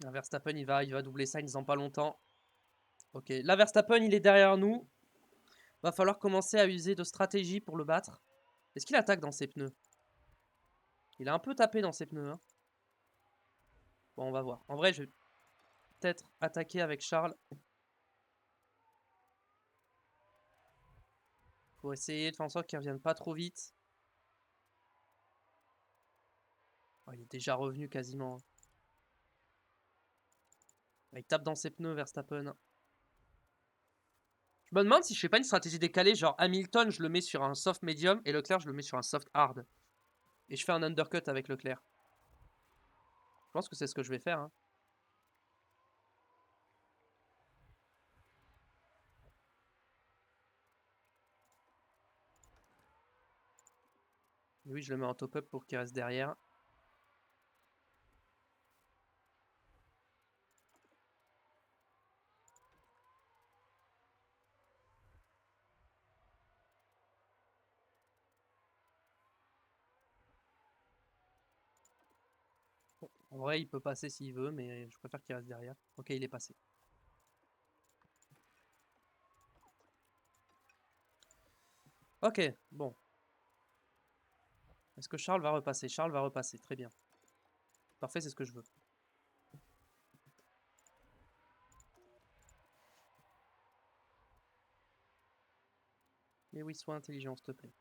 Verstappen, il va doubler Sainz dans pas longtemps. Ok, là, Verstappen, il est derrière nous. Va falloir commencer à user de stratégie pour le battre. Est-ce qu'il attaque dans ses pneus? Il a un peu tapé dans ses pneus. Hein. Bon, on va voir. En vrai, je vais peut-être attaquer avec Charles. Faut essayer de faire en sorte qu'il ne revienne pas trop vite. Oh, il est déjà revenu quasiment. Il tape dans ses pneus, Verstappen. Je me demande si je fais pas une stratégie décalée, genre Hamilton, je le mets sur un soft medium et Leclerc, je le mets sur un soft hard. Et je fais un undercut avec Leclerc. Je pense que c'est ce que je vais faire. Hein. Et oui, je le mets en top-up pour qu'il reste derrière. En vrai, il peut passer s'il veut, mais je préfère qu'il reste derrière. Ok, il est passé. Ok, bon. Est-ce que Charles va repasser? Charles va repasser, très bien. Parfait, c'est ce que je veux. Mais oui, sois intelligent, s'il te plaît.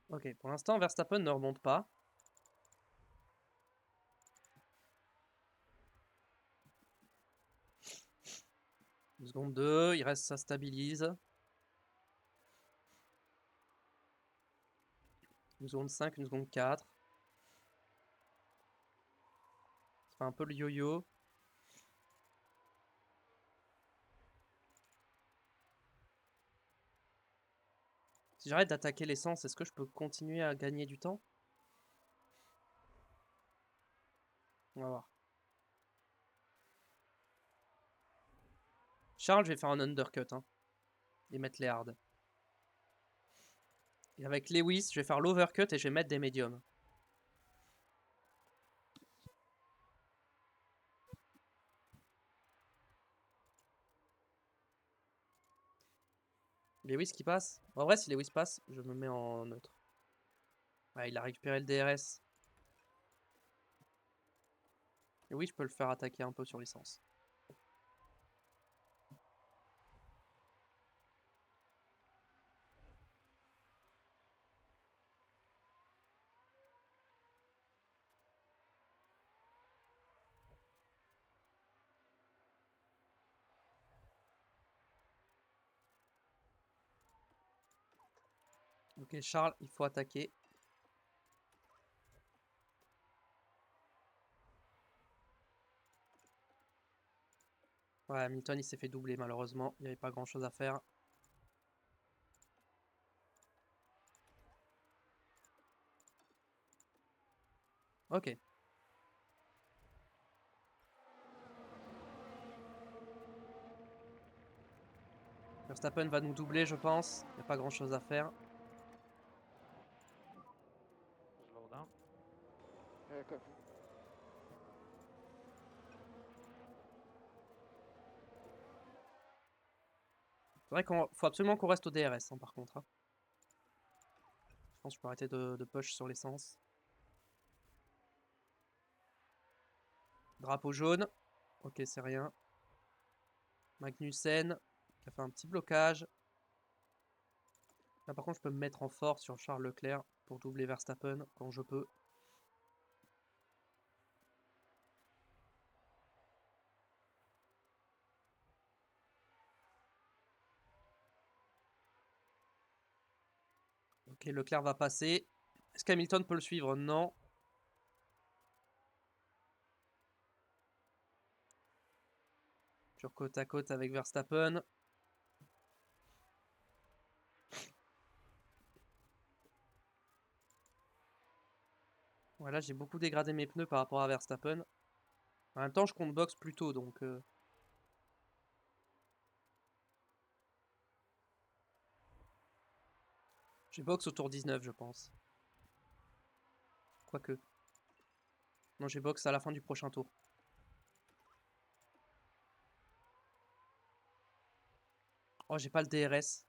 Ok, pour l'instant, Verstappen ne remonte pas. Une seconde 2, il reste, ça stabilise. Une seconde 5, une seconde 4. Ça fait un peu le yo-yo. Si j'arrête d'attaquer l'essence, est-ce que je peux continuer à gagner du temps? On va voir. Charles, je vais faire un undercut hein, et mettre les hard. Et avec Lewis, je vais faire l'overcut et je vais mettre des médiums. Lewis qui passe. En vrai, si Lewis passe, je me mets en neutre. Ouais, il a récupéré le DRS. Et oui, je peux le faire attaquer un peu sur l'essence. Ok, Charles, il faut attaquer. Ouais, Hamilton, il s'est fait doubler malheureusement. Il n'y avait pas grand chose à faire. Ok. Verstappen va nous doubler, je pense. Il n'y a pas grand chose à faire. Slow down. Copy. C'est vrai qu'il faut absolument qu'on reste au DRS, hein, par contre. Hein. Je pense que je peux arrêter de push sur l'essence. Drapeau jaune. Ok, c'est rien. Magnussen qui a fait un petit blocage. Là, par contre, je peux me mettre en force sur Charles Leclerc pour doubler Verstappen quand je peux. Ok, Leclerc va passer. Est-ce qu'Hamilton peut le suivre? Non. Sur côte à côte avec Verstappen. Voilà, j'ai beaucoup dégradé mes pneus par rapport à Verstappen. En même temps, je compte box plus tôt, donc... J'ai box au tour 19, je pense. Quoique. Non, j'ai box à la fin du prochain tour. Oh, j'ai pas le DRS.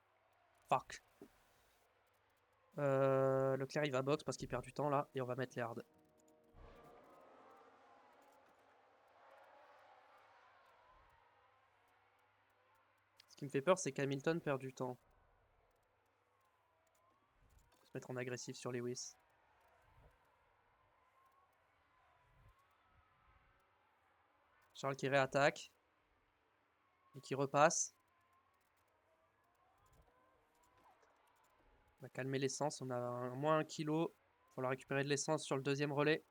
Fuck. Leclerc, il va box parce qu'il perd du temps, là. Et on va mettre les hard. Ce qui me fait peur, c'est qu'Hamilton perd du temps. Se mettre en agressif sur Lewis. Charles qui réattaque. Et qui repasse. On va calmer l'essence. On a moins 1 kg. Il faut la récupérer de l'essence sur le deuxième relais.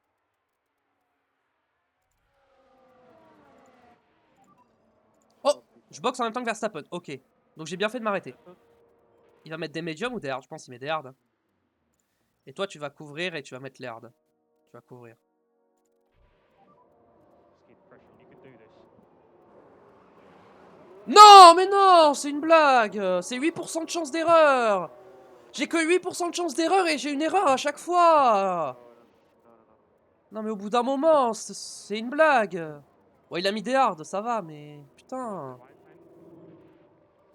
Oh! Je boxe en même temps que Verstappen. Ok. Donc j'ai bien fait de m'arrêter. Il va mettre des médiums ou des hard? Je pense qu'il met des hard. Et toi, tu vas couvrir et tu vas mettre les hard. Tu vas couvrir. Just keep the pressure on. You can do this. Non, mais non, c'est une blague. C'est 8% de chance d'erreur. J'ai que 8% de chance d'erreur et j'ai une erreur à chaque fois. Non, mais au bout d'un moment, c'est une blague. Ouais, il a mis des hards, ça va, mais putain. Quiet, man.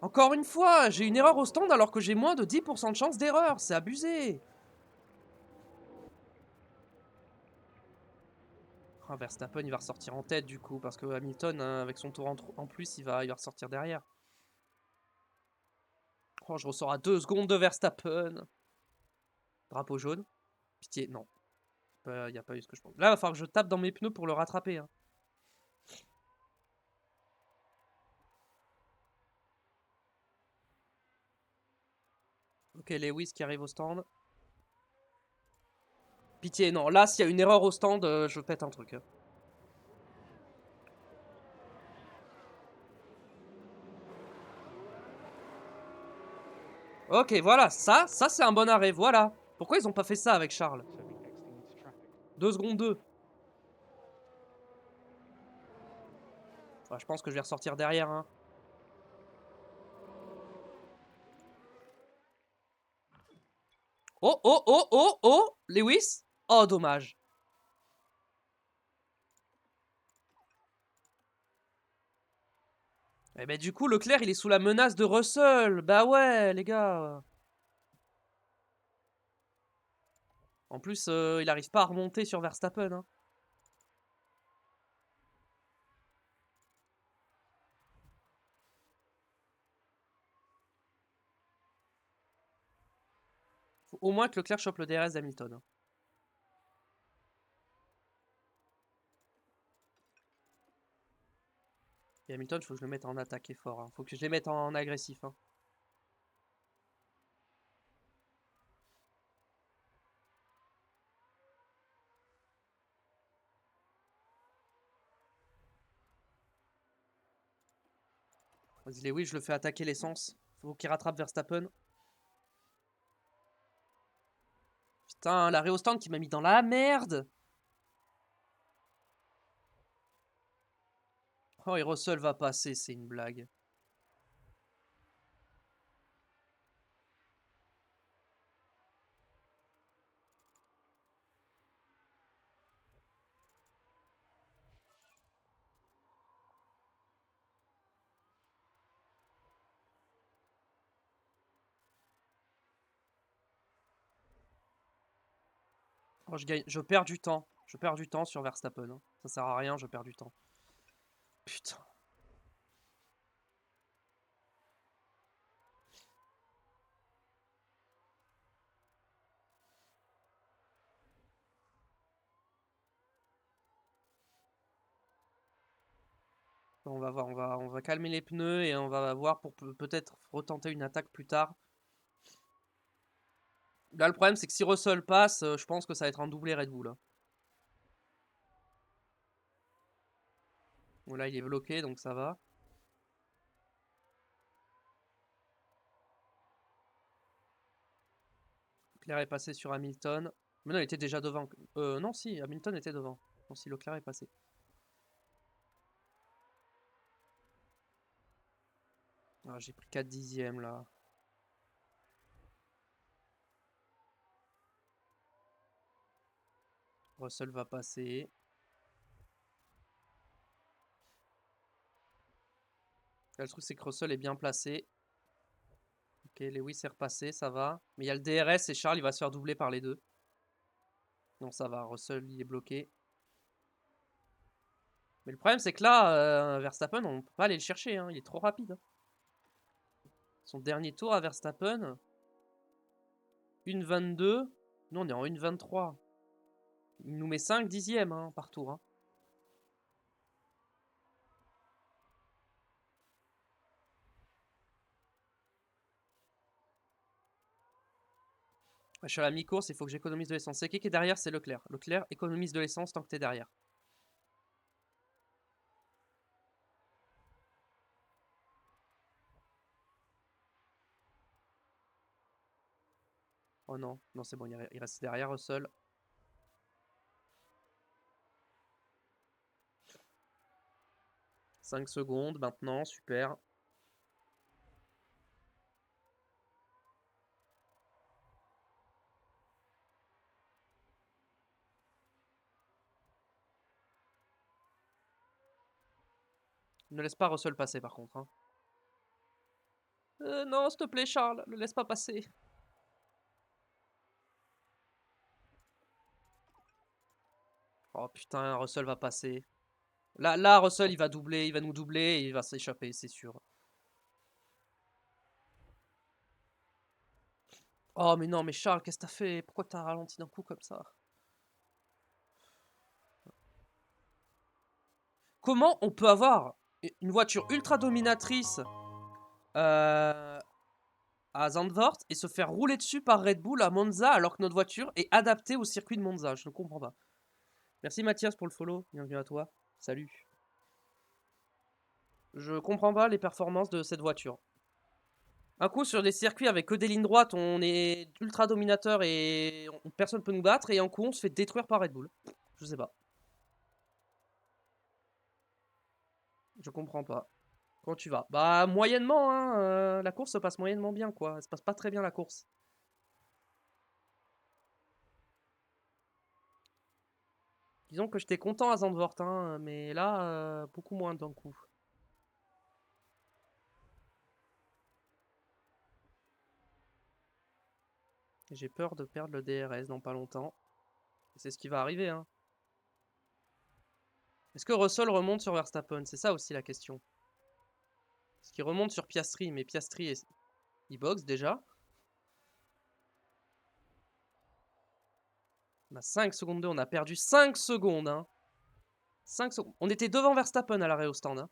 Encore une fois, j'ai une erreur au stand alors que j'ai moins de 10% de chance d'erreur. C'est abusé. Ah, Verstappen, il va ressortir en tête du coup, parce que Hamilton, hein, avec son tour en plus, il va ressortir derrière. Oh, je ressors à 2 secondes de Verstappen. Drapeau jaune. Pitié, non. Il n'y a pas eu ce que je pense. Là, il va falloir que je tape dans mes pneus pour le rattraper. Hein. Ok, Lewis qui arrive au stand. Pitié, non. Là, s'il y a une erreur au stand, je pète un truc. Hein. Ok, voilà. Ça c'est un bon arrêt. Voilà. Pourquoi ils ont pas fait ça avec Charles? So he extinguishes traffic. 2 secondes 2. Enfin, je pense que je vais ressortir derrière. Hein. Oh, oh, oh, oh, oh, Lewis. Oh, dommage. Eh ben du coup, Leclerc, il est sous la menace de Russell. Bah ouais, les gars. En plus, il arrive pas à remonter sur Verstappen. Hein. Faut au moins que Leclerc chope le DRS d'Hamilton. Hein. Et Hamilton, il faut que je le mette en attaque et fort. Hein. Faut que je les mette en agressif. Hein. Vas-y, Lewis, je le fais attaquer l'essence. Faut qu'il rattrape Verstappen. Putain, l'arrêt au stand qui m'a mis dans la merde. Oh, et Russell va passer, c'est une blague. Oh, je perds du temps. Je perds du temps sur Verstappen. Hein. Ça sert à rien, je perds du temps. Putain. On va voir, on va calmer les pneus et on va voir pour peut-être retenter une attaque plus tard. Là, le problème, c'est que si Russell passe, je pense que ça va être un doublé Red Bull. Hein. Bon, là, il est bloqué, donc ça va. Leclerc est passé sur Hamilton. Mais non, il était déjà devant. Non, si, Hamilton était devant. Non, si, Leclerc est passé. Ah, j'ai pris 4 dixièmes là. Russell va passer. Là, le truc, c'est que Russell est bien placé. Ok, Lewis est repassé, ça va. Mais il y a le DRS et Charles, il va se faire doubler par les deux. Non, ça va, Russell, il est bloqué. Mais le problème, c'est que là, Verstappen, on peut pas aller le chercher. Hein, il est trop rapide. Hein. Son dernier tour à Verstappen. 1,22. Nous, on est en 1,23. Il nous met 5 dixièmes hein, par tour. Hein. Je suis à la mi-course, il faut que j'économise de l'essence. C'est qui est derrière? C'est Leclerc. Leclerc économise de l'essence tant que t'es derrière. Oh non, non c'est bon, il reste derrière Russell. 5 secondes maintenant, super. Ne laisse pas Russell passer par contre. Hein. Non, s'il te plaît, Charles, ne laisse pas passer. Oh putain, Russell va passer. Là, Russell, il va doubler, il va nous doubler et il va s'échapper, c'est sûr. Oh, mais non, mais Charles, qu'est-ce que t'as fait? Pourquoi t'as ralenti d'un coup comme ça? Comment on peut avoir une voiture ultra dominatrice à Zandvoort et se faire rouler dessus par Red Bull à Monza alors que notre voiture est adaptée au circuit de Monza? Je ne comprends pas. Merci Mathias pour le follow, bienvenue à toi. Salut. Je comprends pas les performances de cette voiture. Un coup sur des circuits avec que des lignes droites, on est ultra dominateur et personne peut nous battre, et un coup on se fait détruire par Red Bull. Je sais pas. Je comprends pas. Comment tu vas? Bah moyennement, hein. La course se passe moyennement bien, quoi. Elle se passe pas très bien la course. Disons que j'étais content à Zandvoort, hein, mais là, beaucoup moins d'un coup. J'ai peur de perdre le DRS dans pas longtemps. C'est ce qui va arriver, hein. Est-ce que Russell remonte sur Verstappen? C'est ça aussi la question. Est-ce qu'il remonte sur Piastri? Mais Piastri, il boxe déjà. On a 5 secondes 2, on a perdu 5 secondes, hein. 5 secondes. On était devant Verstappen à l'arrêt au stand, hein.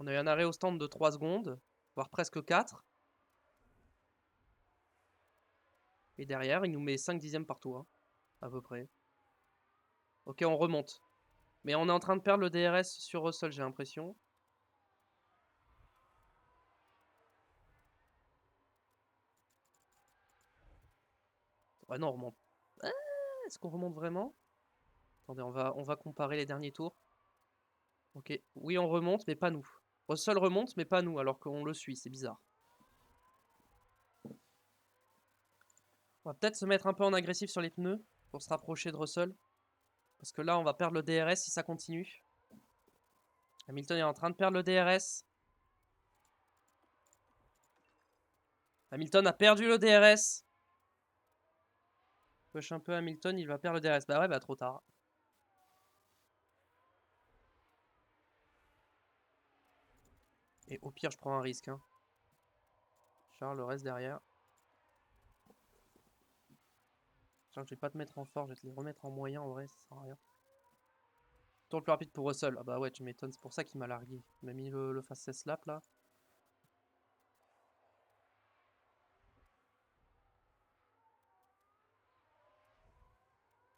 On a eu un arrêt au stand de 3 secondes, voire presque 4. Et derrière, il nous met 5 dixièmes partout, hein, à peu près. Ok, on remonte. Mais on est en train de perdre le DRS sur Russell, j'ai l'impression. Ouais, non, on remonte. Ah, est-ce qu'on remonte vraiment? Attendez, on va comparer les derniers tours. Ok, oui, on remonte, mais pas nous. Russell remonte, mais pas nous, alors qu'on le suit, c'est bizarre. On va peut-être se mettre un peu en agressif sur les pneus, pour se rapprocher de Russell. Parce que là, on va perdre le DRS si ça continue. Hamilton est en train de perdre le DRS. Hamilton a perdu le DRS. Push un peu Hamilton, il va perdre le DRS. Bah ouais, bah trop tard. Et au pire, je prends un risque. Hein. Charles reste derrière. Charles, je vais pas te mettre en fort, je vais te les remettre en moyen en vrai, ça sert à rien. Tour le plus rapide pour Russell. Ah bah ouais, tu m'étonnes, c'est pour ça qu'il m'a largué. Il m'a mis le fastest lap là.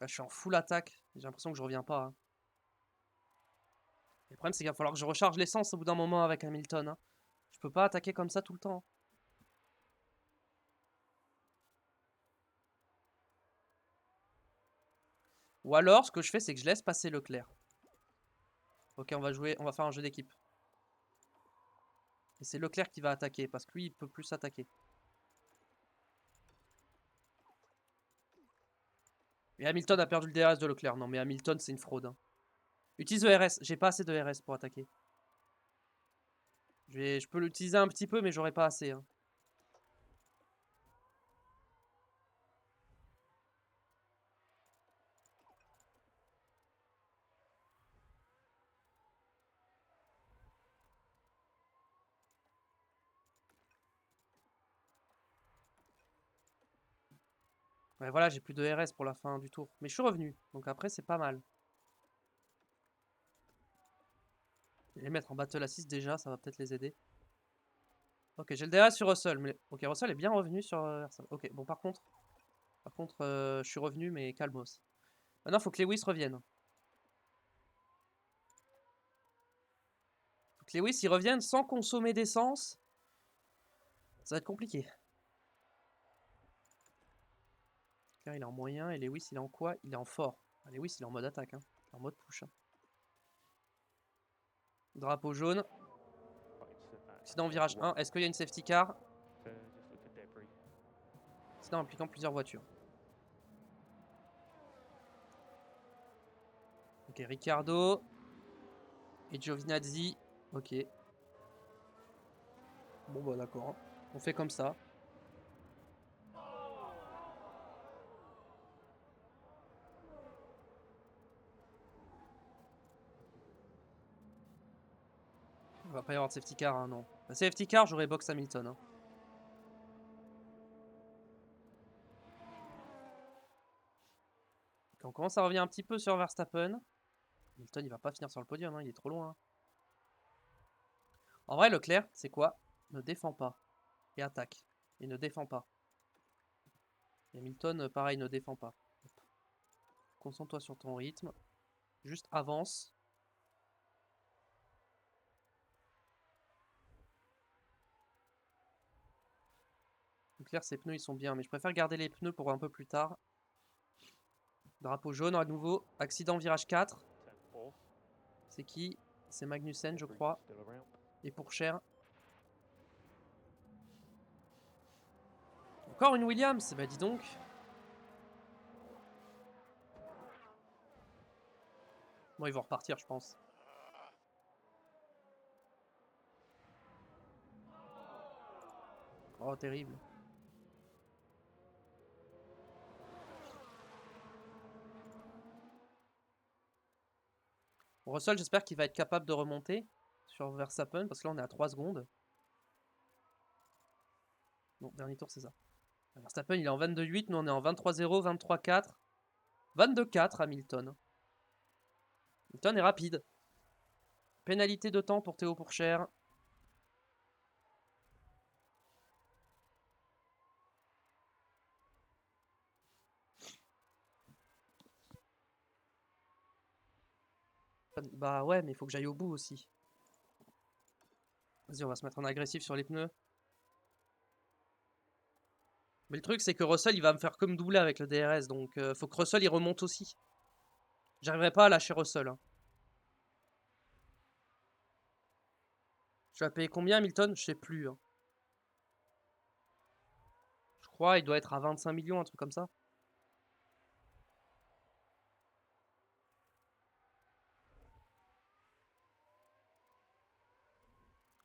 Là, je suis en full attaque. J'ai l'impression que je reviens pas. Hein. Et le problème, c'est qu'il va falloir que je recharge l'essence au bout d'un moment avec Hamilton. Hein. Je peux pas attaquer comme ça tout le temps. Ou alors, ce que je fais, c'est que je laisse passer Leclerc. Ok, on va faire un jeu d'équipe. Et c'est Leclerc qui va attaquer, parce que lui, il peut plus attaquer. Et Hamilton a perdu le DRS de Leclerc. Non, mais Hamilton, c'est une fraude. Hein. Utilise le RS. J'ai pas assez de RS pour attaquer. Je peux l'utiliser un petit peu, mais j'aurai pas assez. Hein. Ouais, voilà, j'ai plus de RS pour la fin du tour. Mais je suis revenu. Donc après, c'est pas mal. Je vais les mettre en battle assist déjà, ça va peut-être les aider. Ok, j'ai le DRS sur Russell. Mais... Ok, Russell est bien revenu sur Verstappen. Ok, bon, par contre, je suis revenu, mais calmos. Maintenant, il faut que Lewis revienne. Faut que Lewis, il revienne sans consommer d'essence. Ça va être compliqué. Leclerc il est en moyen et Lewis il est en quoi? Il est en fort. Ah, Lewis il est en mode attaque, hein. En mode push. Hein. Drapeau jaune. Accident au virage 1. Est-ce qu'il y a une safety car? Just look for debris. Accident impliquant plusieurs voitures. Ok, Ricciardo. Et Giovinazzi. Ok. Bon bah d'accord. Hein. On fait comme ça. Il va pas y avoir de safety car, hein, non. La safety car, j'aurais box Hamilton. Hein. Ok, on commence à revenir un petit peu sur Verstappen. Hamilton, il va pas finir sur le podium, hein, il est trop loin. Hein. En vrai, Leclerc, c'est quoi? Ne défend pas. Et attaque. Et ne défend pas. Et Hamilton, pareil, ne défend pas. Concentre-toi sur ton rythme. Juste avance. Leclerc, ses pneus, ils sont bien. Mais je préfère garder les pneus pour un peu plus tard. Drapeau jaune à nouveau. Accident virage 4. Turn 4. C'est qui? C'est Magnussen, je Debris crois. still around. Et pour cher. Encore une Williams. Bah dis donc. Bon, ils vont repartir, je pense. Oh, terrible. Bon, Russell, j'espère qu'il va être capable de remonter sur Verstappen, parce que là, on est à 3 secondes. Non, dernier tour, c'est ça. Verstappen, il est en 22-8, nous, on est en 23-0, 23-4. 22-4, Hamilton. Hamilton est rapide. Pénalité de temps pour Théo Pourchaire. Bah ouais, mais il faut que j'aille au bout aussi. Vas-y, on va se mettre en agressif sur les pneus. Mais le truc, c'est que Russell, il va me faire comme doubler avec le DRS. Donc, faut que Russell, il remonte aussi. J'arriverai pas à lâcher Russell. Hein. Je vais payer combien, Hamilton? Je sais plus. Hein. Je crois il doit être à 25 millions, un truc comme ça.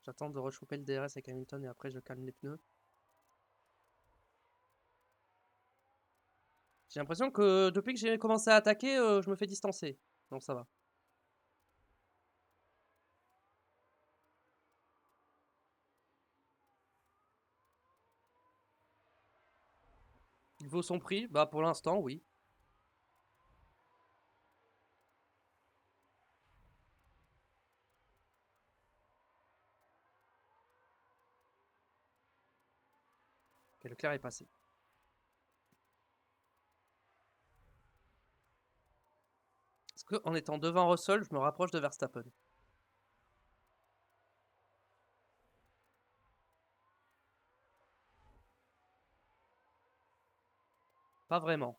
J'attends de rechoper le DRS avec Hamilton et après je calme les pneus. J'ai l'impression que depuis que j'ai commencé à attaquer, je me fais distancer. Donc ça va. Il vaut son prix? Bah pour l'instant, oui. Ok, Leclerc est passé. Parce qu'en étant devant Russell, je me rapproche de Verstappen. Pas vraiment.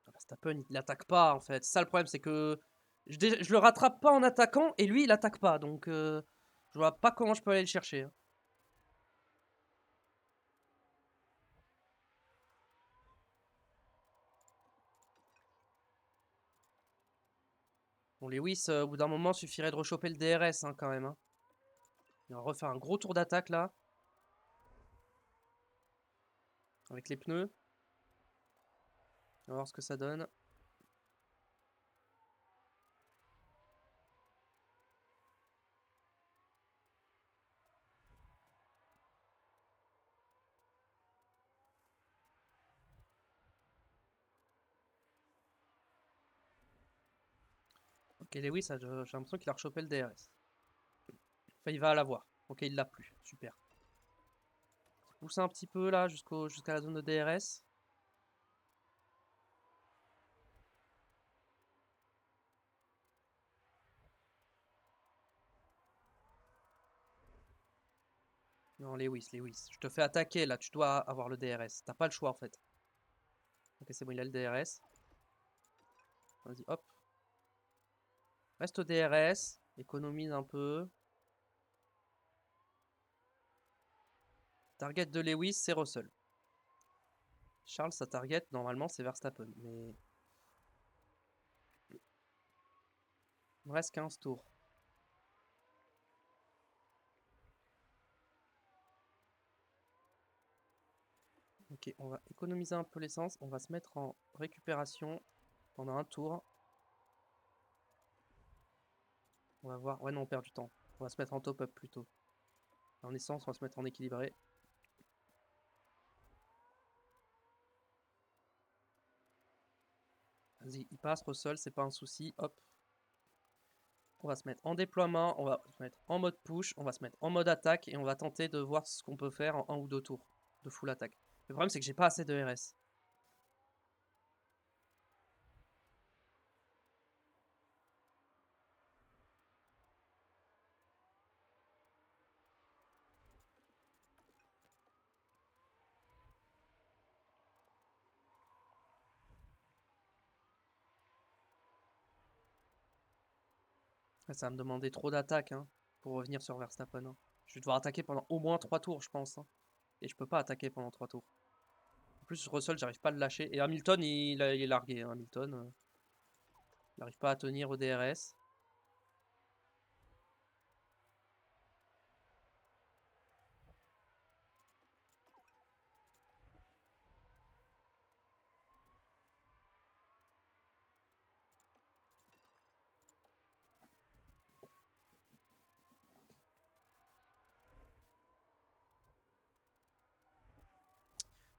Verstappen, il l'attaque pas en fait. C'est ça le problème, c'est que je le rattrape pas en attaquant et lui il attaque pas. Donc je vois pas comment je peux aller le chercher. Hein. Bon, Lewis, au bout d'un moment, suffirait de rechoper le DRS hein, quand même. Hein. On va refaire un gros tour d'attaque là. Avec les pneus. On va voir ce que ça donne. Ok, Lewis, j'ai l'impression qu'il a rechopé le DRS. Enfin, il va l'avoir. Ok, il l'a plus. Super. Pousser un petit peu là jusqu'à la zone de DRS. Non, Lewis, Lewis. Je te fais attaquer là, tu dois avoir le DRS. T'as pas le choix en fait. Ok, c'est bon, il a le DRS. Vas-y, hop. Reste au DRS. Économise un peu. Target de Lewis, c'est Russell. Charles, sa target, normalement, c'est Verstappen. Mais. Il me reste 15 tours. Ok, on va économiser un peu l'essence. On va se mettre en récupération pendant un tour. On va voir. Ouais, non, on perd du temps. On va se mettre en top-up plutôt. En essence, on va se mettre en équilibré. Vas-y, il passe, Russell, c'est pas un souci. Hop. On va se mettre en déploiement, on va se mettre en mode push, on va se mettre en mode attaque et on va tenter de voir ce qu'on peut faire en 1 ou 2 tours de full attaque. Le problème, c'est que j'ai pas assez de RS. Ça va me demander trop d'attaque hein, pour revenir sur Verstappen. Hein. Je vais devoir attaquer pendant au moins 3 tours, je pense. Hein. Et je peux pas attaquer pendant 3 tours. En plus, Russell, j'arrive pas à le lâcher. Et Hamilton, il est largué. Hein, Hamilton, il n'arrive pas à tenir au DRS.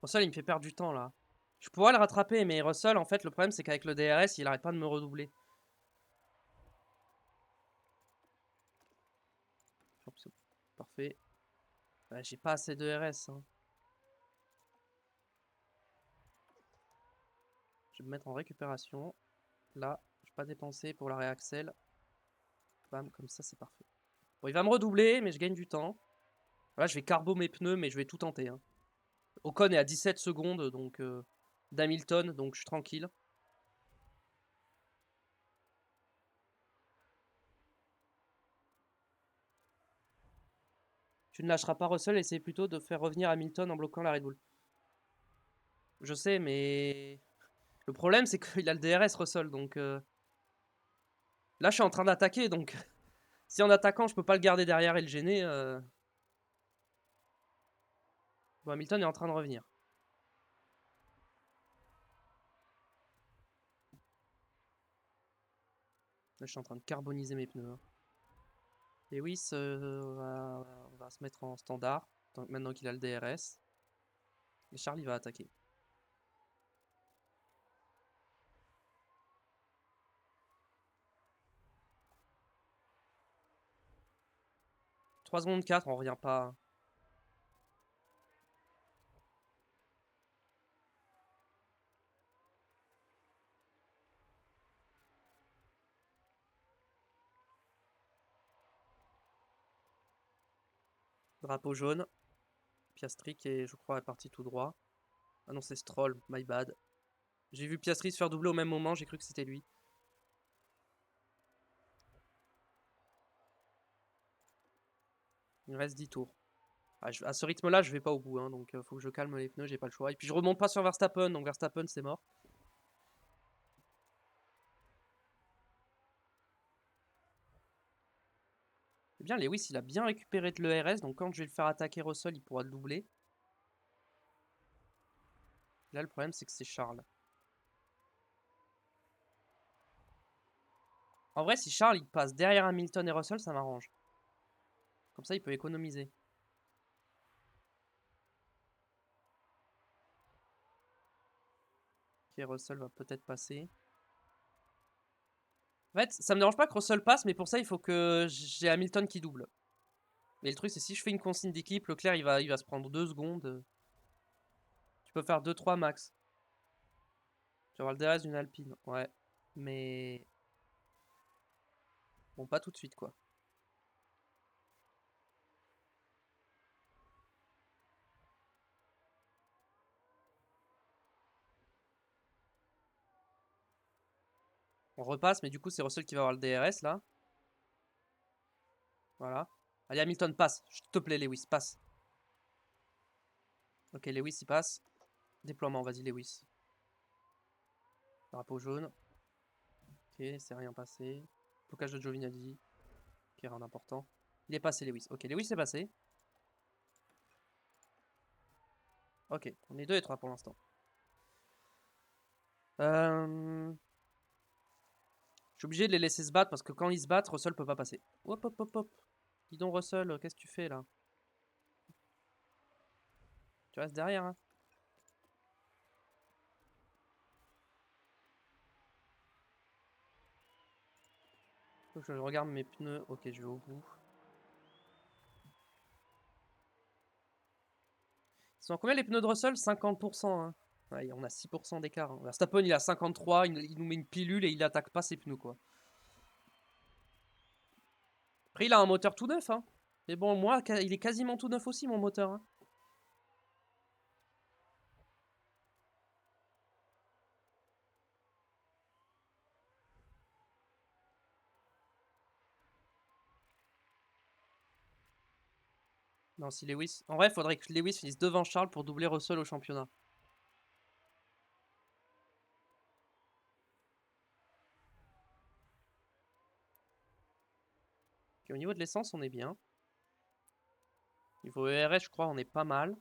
Russell, il me fait perdre du temps là. Je pourrais le rattraper, mais Russell, en fait, le problème, c'est qu'avec le DRS, il arrête pas de me redoubler. Hop, parfait. Bah, j'ai pas assez de RS. Hein. Je vais me mettre en récupération. Là, je vais pas dépenser pour la réaxel. Bam, comme ça, c'est parfait. Bon, il va me redoubler, mais je gagne du temps. Là, je vais carbo mes pneus, mais je vais tout tenter. Hein. Ocon est à 17 secondes donc d'Hamilton, donc je suis tranquille. Tu ne lâcheras pas Russell, essaye plutôt de faire revenir Hamilton en bloquant la Red Bull. Je sais, mais le problème, c'est qu'il a le DRS, Russell, donc... Là, je suis en train d'attaquer, donc... Si en attaquant, je peux pas le garder derrière et le gêner... Bon, Hamilton est en train de revenir. Là, je suis en train de carboniser mes pneus. Hein. Lewis, on va se mettre en standard, maintenant qu'il a le DRS. Et Charlie va attaquer. « 3 secondes 4, on revient pas. Drapeau jaune. Piastri qui est, je crois, est parti tout droit. Ah non, c'est Stroll, my bad. J'ai vu Piastri se faire doubler au même moment, j'ai cru que c'était lui. Il me reste 10 tours. Ah, à ce rythme-là, je vais pas au bout, hein, donc faut que je calme les pneus, j'ai pas le choix. Et puis je remonte pas sur Verstappen, donc Verstappen c'est mort. C'est bien, Lewis il a bien récupéré de l'ERS, donc quand je vais le faire attaquer Russell, il pourra le doubler. Là, le problème c'est que c'est Charles. En vrai, si Charles il passe derrière Hamilton et Russell, ça m'arrange. Comme ça, il peut économiser. Ok, Russell va peut-être passer. En fait, ça me dérange pas que Russell passe, mais pour ça, il faut que j'ai Hamilton qui double. Mais le truc, c'est si je fais une consigne d'équipe, Leclerc, il va se prendre 2 secondes. Tu peux faire 2-3 max. Tu vas avoir le DRS d'une Alpine. Ouais. Mais... Bon, pas tout de suite, quoi. On repasse, mais du coup, c'est Russell qui va avoir le DRS là. Voilà. Allez, Hamilton, passe. S'il te plaît, Lewis, passe. Ok, Lewis, il passe. Déploiement, vas-y, Lewis. Drapeau jaune. Ok, c'est rien passé. Blocage de Giovinazzi. Ok, rien d'important. Il est passé, Lewis. Ok, Lewis est passé. Ok, on est 2 et 3 pour l'instant. Je suis obligé de les laisser se battre parce que quand ils se battent, Russell peut pas passer. Hop, hop, hop, hop. Dis donc, Russell, qu'est-ce que tu fais là? Tu restes derrière, hein? Faut que je regarde mes pneus. Ok, je vais au bout. Ils sont à combien les pneus de Russell? 50%, hein. Ouais, on a 6% d'écart, hein. Verstappen, il a 53, il nous met une pilule et il attaque pas ses pneus, quoi. Après, il a un moteur tout neuf, hein. Mais bon, moi, il est quasiment tout neuf aussi, mon moteur, hein. Non, si Lewis... En vrai, il faudrait que Lewis finisse devant Charles pour doubler Russell au championnat. Ok, au niveau de l'essence, on est bien. Niveau ERS, je crois, on est pas mal.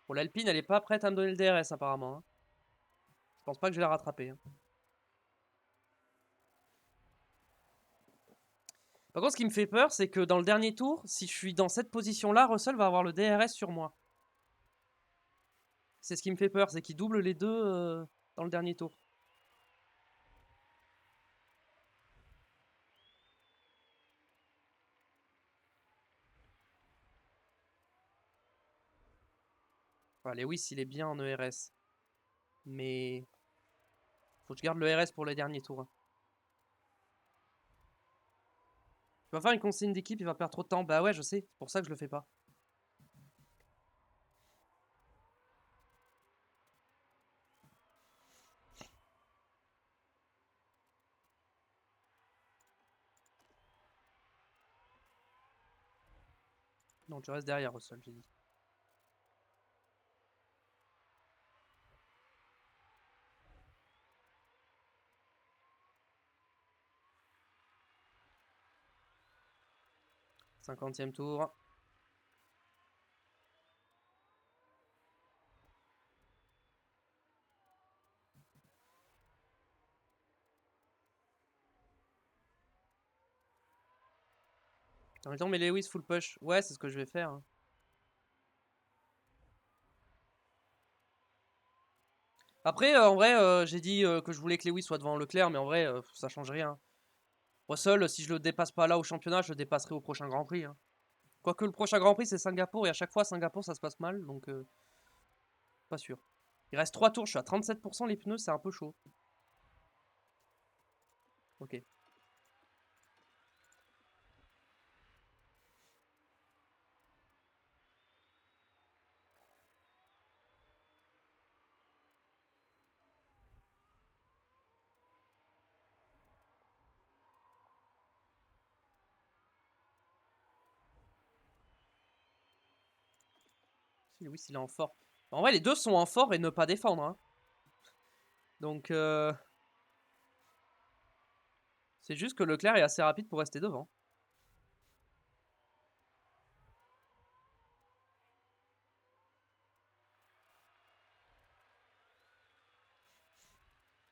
Bon, l'Alpine, elle est pas prête à me donner le DRS, apparemment, hein. Je pense pas que je vais la rattraper, hein. Par contre, ce qui me fait peur, c'est que dans le dernier tour, si je suis dans cette position-là, Russell va avoir le DRS sur moi. C'est ce qui me fait peur, c'est qu'il double les deux dans le dernier tour. Enfin, Lewis, il est bien en ERS. Mais... faut que je garde le RS pour les derniers tours, hein. Tu vas faire une consigne d'équipe, il va perdre trop de temps. Bah ouais, je sais, c'est pour ça que je le fais pas. Non, tu restes derrière, Russell, j'ai dit. Cinquantième tour. En même temps, mais Lewis full push. Ouais, c'est ce que je vais faire, hein. Après, en vrai, j'ai dit que je voulais que Lewis soit devant Leclerc, mais en vrai, ça change rien. Russell, si je le dépasse pas là au championnat, je le dépasserai au prochain Grand Prix, hein. Quoique le prochain Grand Prix, c'est Singapour, et à chaque fois, Singapour, ça se passe mal, donc pas sûr. Il reste 3 tours, je suis à 37%, les pneus, c'est un peu chaud. Ok. Si Lewis, il est en fort. En vrai, les deux sont en fort et ne pas défendre, hein. Donc, c'est juste que Leclerc est assez rapide pour rester devant.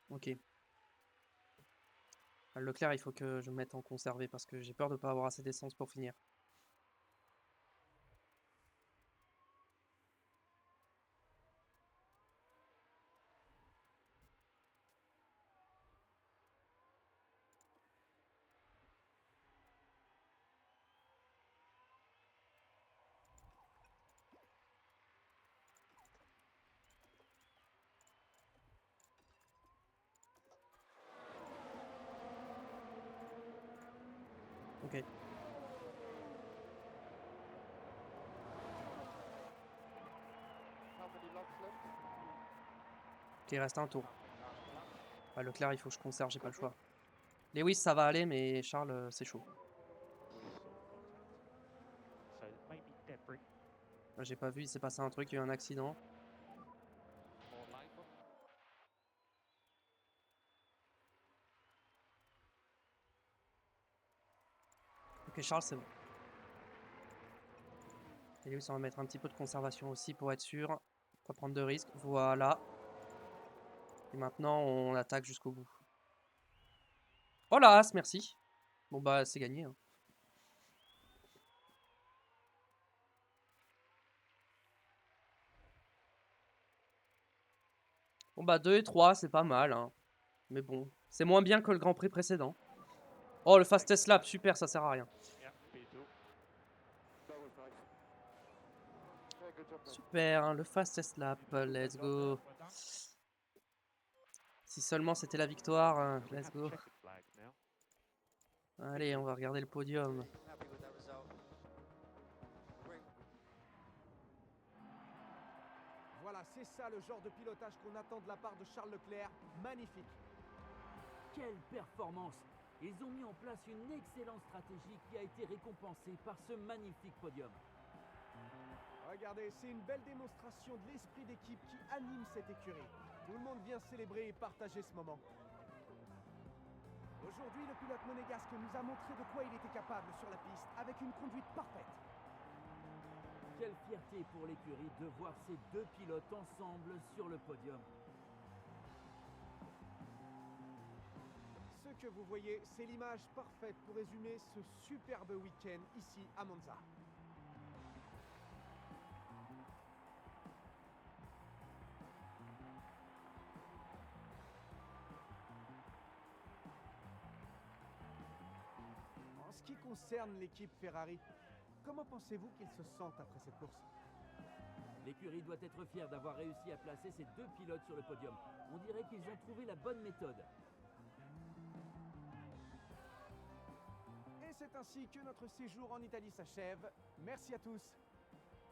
Ok. Leclerc, il faut que je me mette en conservé parce que j'ai peur de pas avoir assez d'essence pour finir. Ok. How many Ok, il reste un tour. Ah, Leclerc, il faut que je conserve, j'ai pas le choix. Lewis, ça va aller, mais Charles, c'est chaud. So maybe debris. J'ai pas vu, il s'est passé un truc, il y a eu un accident. More labour. Ok, Charles, c'est bon. Et Lewis, on va mettre un petit peu de conservation aussi pour être sûr. Pas prendre de risques. Voilà. Et maintenant, on attaque jusqu'au bout. Oh la As, merci. Bon bah, c'est gagné. Hein. Bon bah, 2 et 3, c'est pas mal. Hein. Mais bon, c'est moins bien que le Grand Prix précédent. Oh, le fastest lap, super, ça sert à rien. Yeah, Beetle. That was nice. Yeah, good job, man. Super, hein, le fastest lap, let's go. Well done. Si seulement c'était la victoire, hein, We let's have go. checkered flag now. Allez, on va regarder le podium. Happy with that result. Great. Voilà, c'est ça le genre de pilotage qu'on attend de la part de Charles Leclerc. Magnifique. Quelle performance! Ils ont mis en place une excellente stratégie qui a été récompensée par ce magnifique podium. Regardez, c'est une belle démonstration de l'esprit d'équipe qui anime cette écurie. Tout le monde vient célébrer et partager ce moment. Aujourd'hui, le pilote monégasque nous a montré de quoi il était capable sur la piste, avec une conduite parfaite. Quelle fierté pour l'écurie de voir ces deux pilotes ensemble sur le podium. Ce que vous voyez, c'est l'image parfaite pour résumer ce superbe week-end ici à Monza. En ce qui concerne l'équipe Ferrari, comment pensez-vous qu'ils se sentent après cette course? L'écurie doit être fière d'avoir réussi à placer ces deux pilotes sur le podium. On dirait qu'ils ont trouvé la bonne méthode. Et c'est ainsi que notre séjour en Italie s'achève. Merci à tous.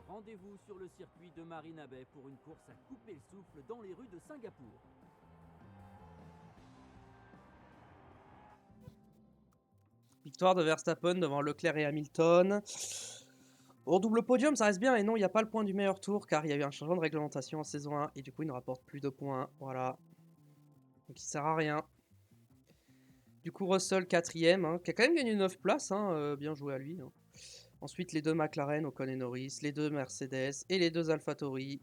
Rendez-vous sur le circuit de Marina Bay pour une course à couper le souffle dans les rues de Singapour. Victoire de Verstappen devant Leclerc et Hamilton. Au double podium, ça reste bien. Et non, il n'y a pas le point du meilleur tour car il y a eu un changement de réglementation en saison 1 et du coup, il ne rapporte plus de points. Voilà. Donc, il sert à rien. Du coup, Russell 4ème, hein, qui a quand même gagné 9 places. Hein, bien joué à lui. Hein. Ensuite, les deux McLaren, Ocon et Norris, les deux Mercedes et les deux AlphaTauri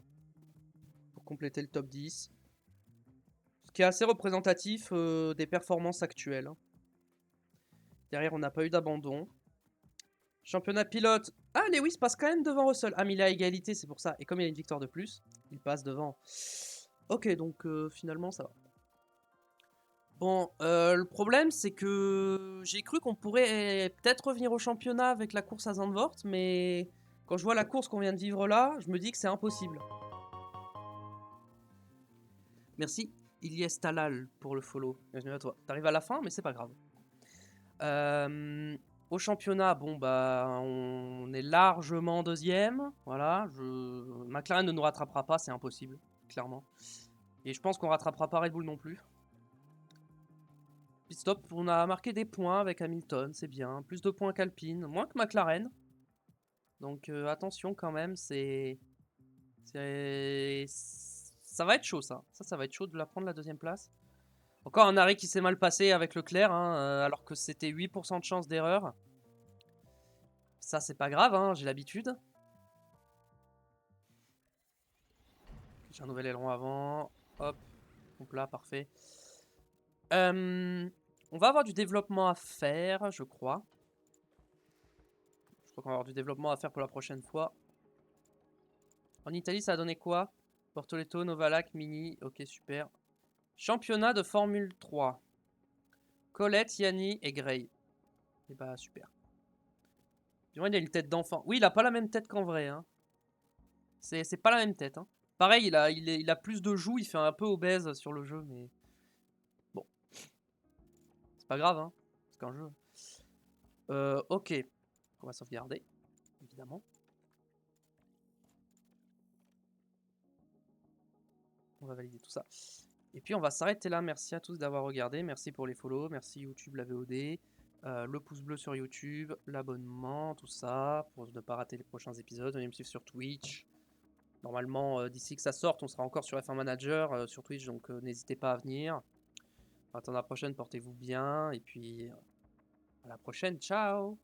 pour compléter le top 10. Ce qui est assez représentatif des performances actuelles. Hein. Derrière, on n'a pas eu d'abandon. Championnat pilote. Ah, Lewis passe quand même devant Russell. Ah, mais il est à égalité, c'est pour ça. Et comme il a une victoire de plus, il passe devant. Ok, donc finalement, ça va. Bon, le problème, c'est que j'ai cru qu'on pourrait peut-être revenir au championnat avec la course à Zandvoort, mais quand je vois la course qu'on vient de vivre là, je me dis que c'est impossible. Merci, Ilyes Talal, pour le follow. Bienvenue à toi. T'arrives à la fin, mais c'est pas grave. Au championnat, bon, bah, on est largement deuxième. Voilà, McLaren ne nous rattrapera pas, c'est impossible, clairement. Et je pense qu'on rattrapera pas Red Bull non plus. Pit stop, on a marqué des points avec Hamilton, c'est bien. Plus de points qu'Alpine, moins que McLaren. Donc attention quand même, ça va être chaud ça. Ça va être chaud de la prendre la deuxième place. Encore un arrêt qui s'est mal passé avec Leclerc, hein, alors que c'était 8% de chance d'erreur. Ça c'est pas grave, hein, j'ai l'habitude. J'ai un nouvel aileron avant. Hop, donc là, parfait. On va avoir du développement à faire, je crois. Je crois qu'on va avoir du développement à faire pour la prochaine fois. En Italie, ça a donné quoi? Bortoletto, Novalak, Mini. Ok, super. Championnat de Formule 3. Colette, Yanni et Gray. Et bah, super. Il a une tête d'enfant. Oui, il a pas la même tête qu'en vrai. Hein. C'est pas la même tête. Hein. Pareil, il a plus de joues. Il fait un peu obèse sur le jeu, mais... Bon. C'est pas grave, hein. C'est qu'un jeu. Ok. On va sauvegarder, évidemment. On va valider tout ça. Et puis on va s'arrêter là. Merci à tous d'avoir regardé. Merci pour les follow. Merci YouTube, la VOD. Le pouce bleu sur YouTube, l'abonnement, tout ça, pour ne pas rater les prochains épisodes. Venez me suivre sur Twitch. Normalement, d'ici que ça sorte, on sera encore sur F1 Manager sur Twitch, donc n'hésitez pas à venir. Attends la prochaine, portez-vous bien, et puis à la prochaine, ciao!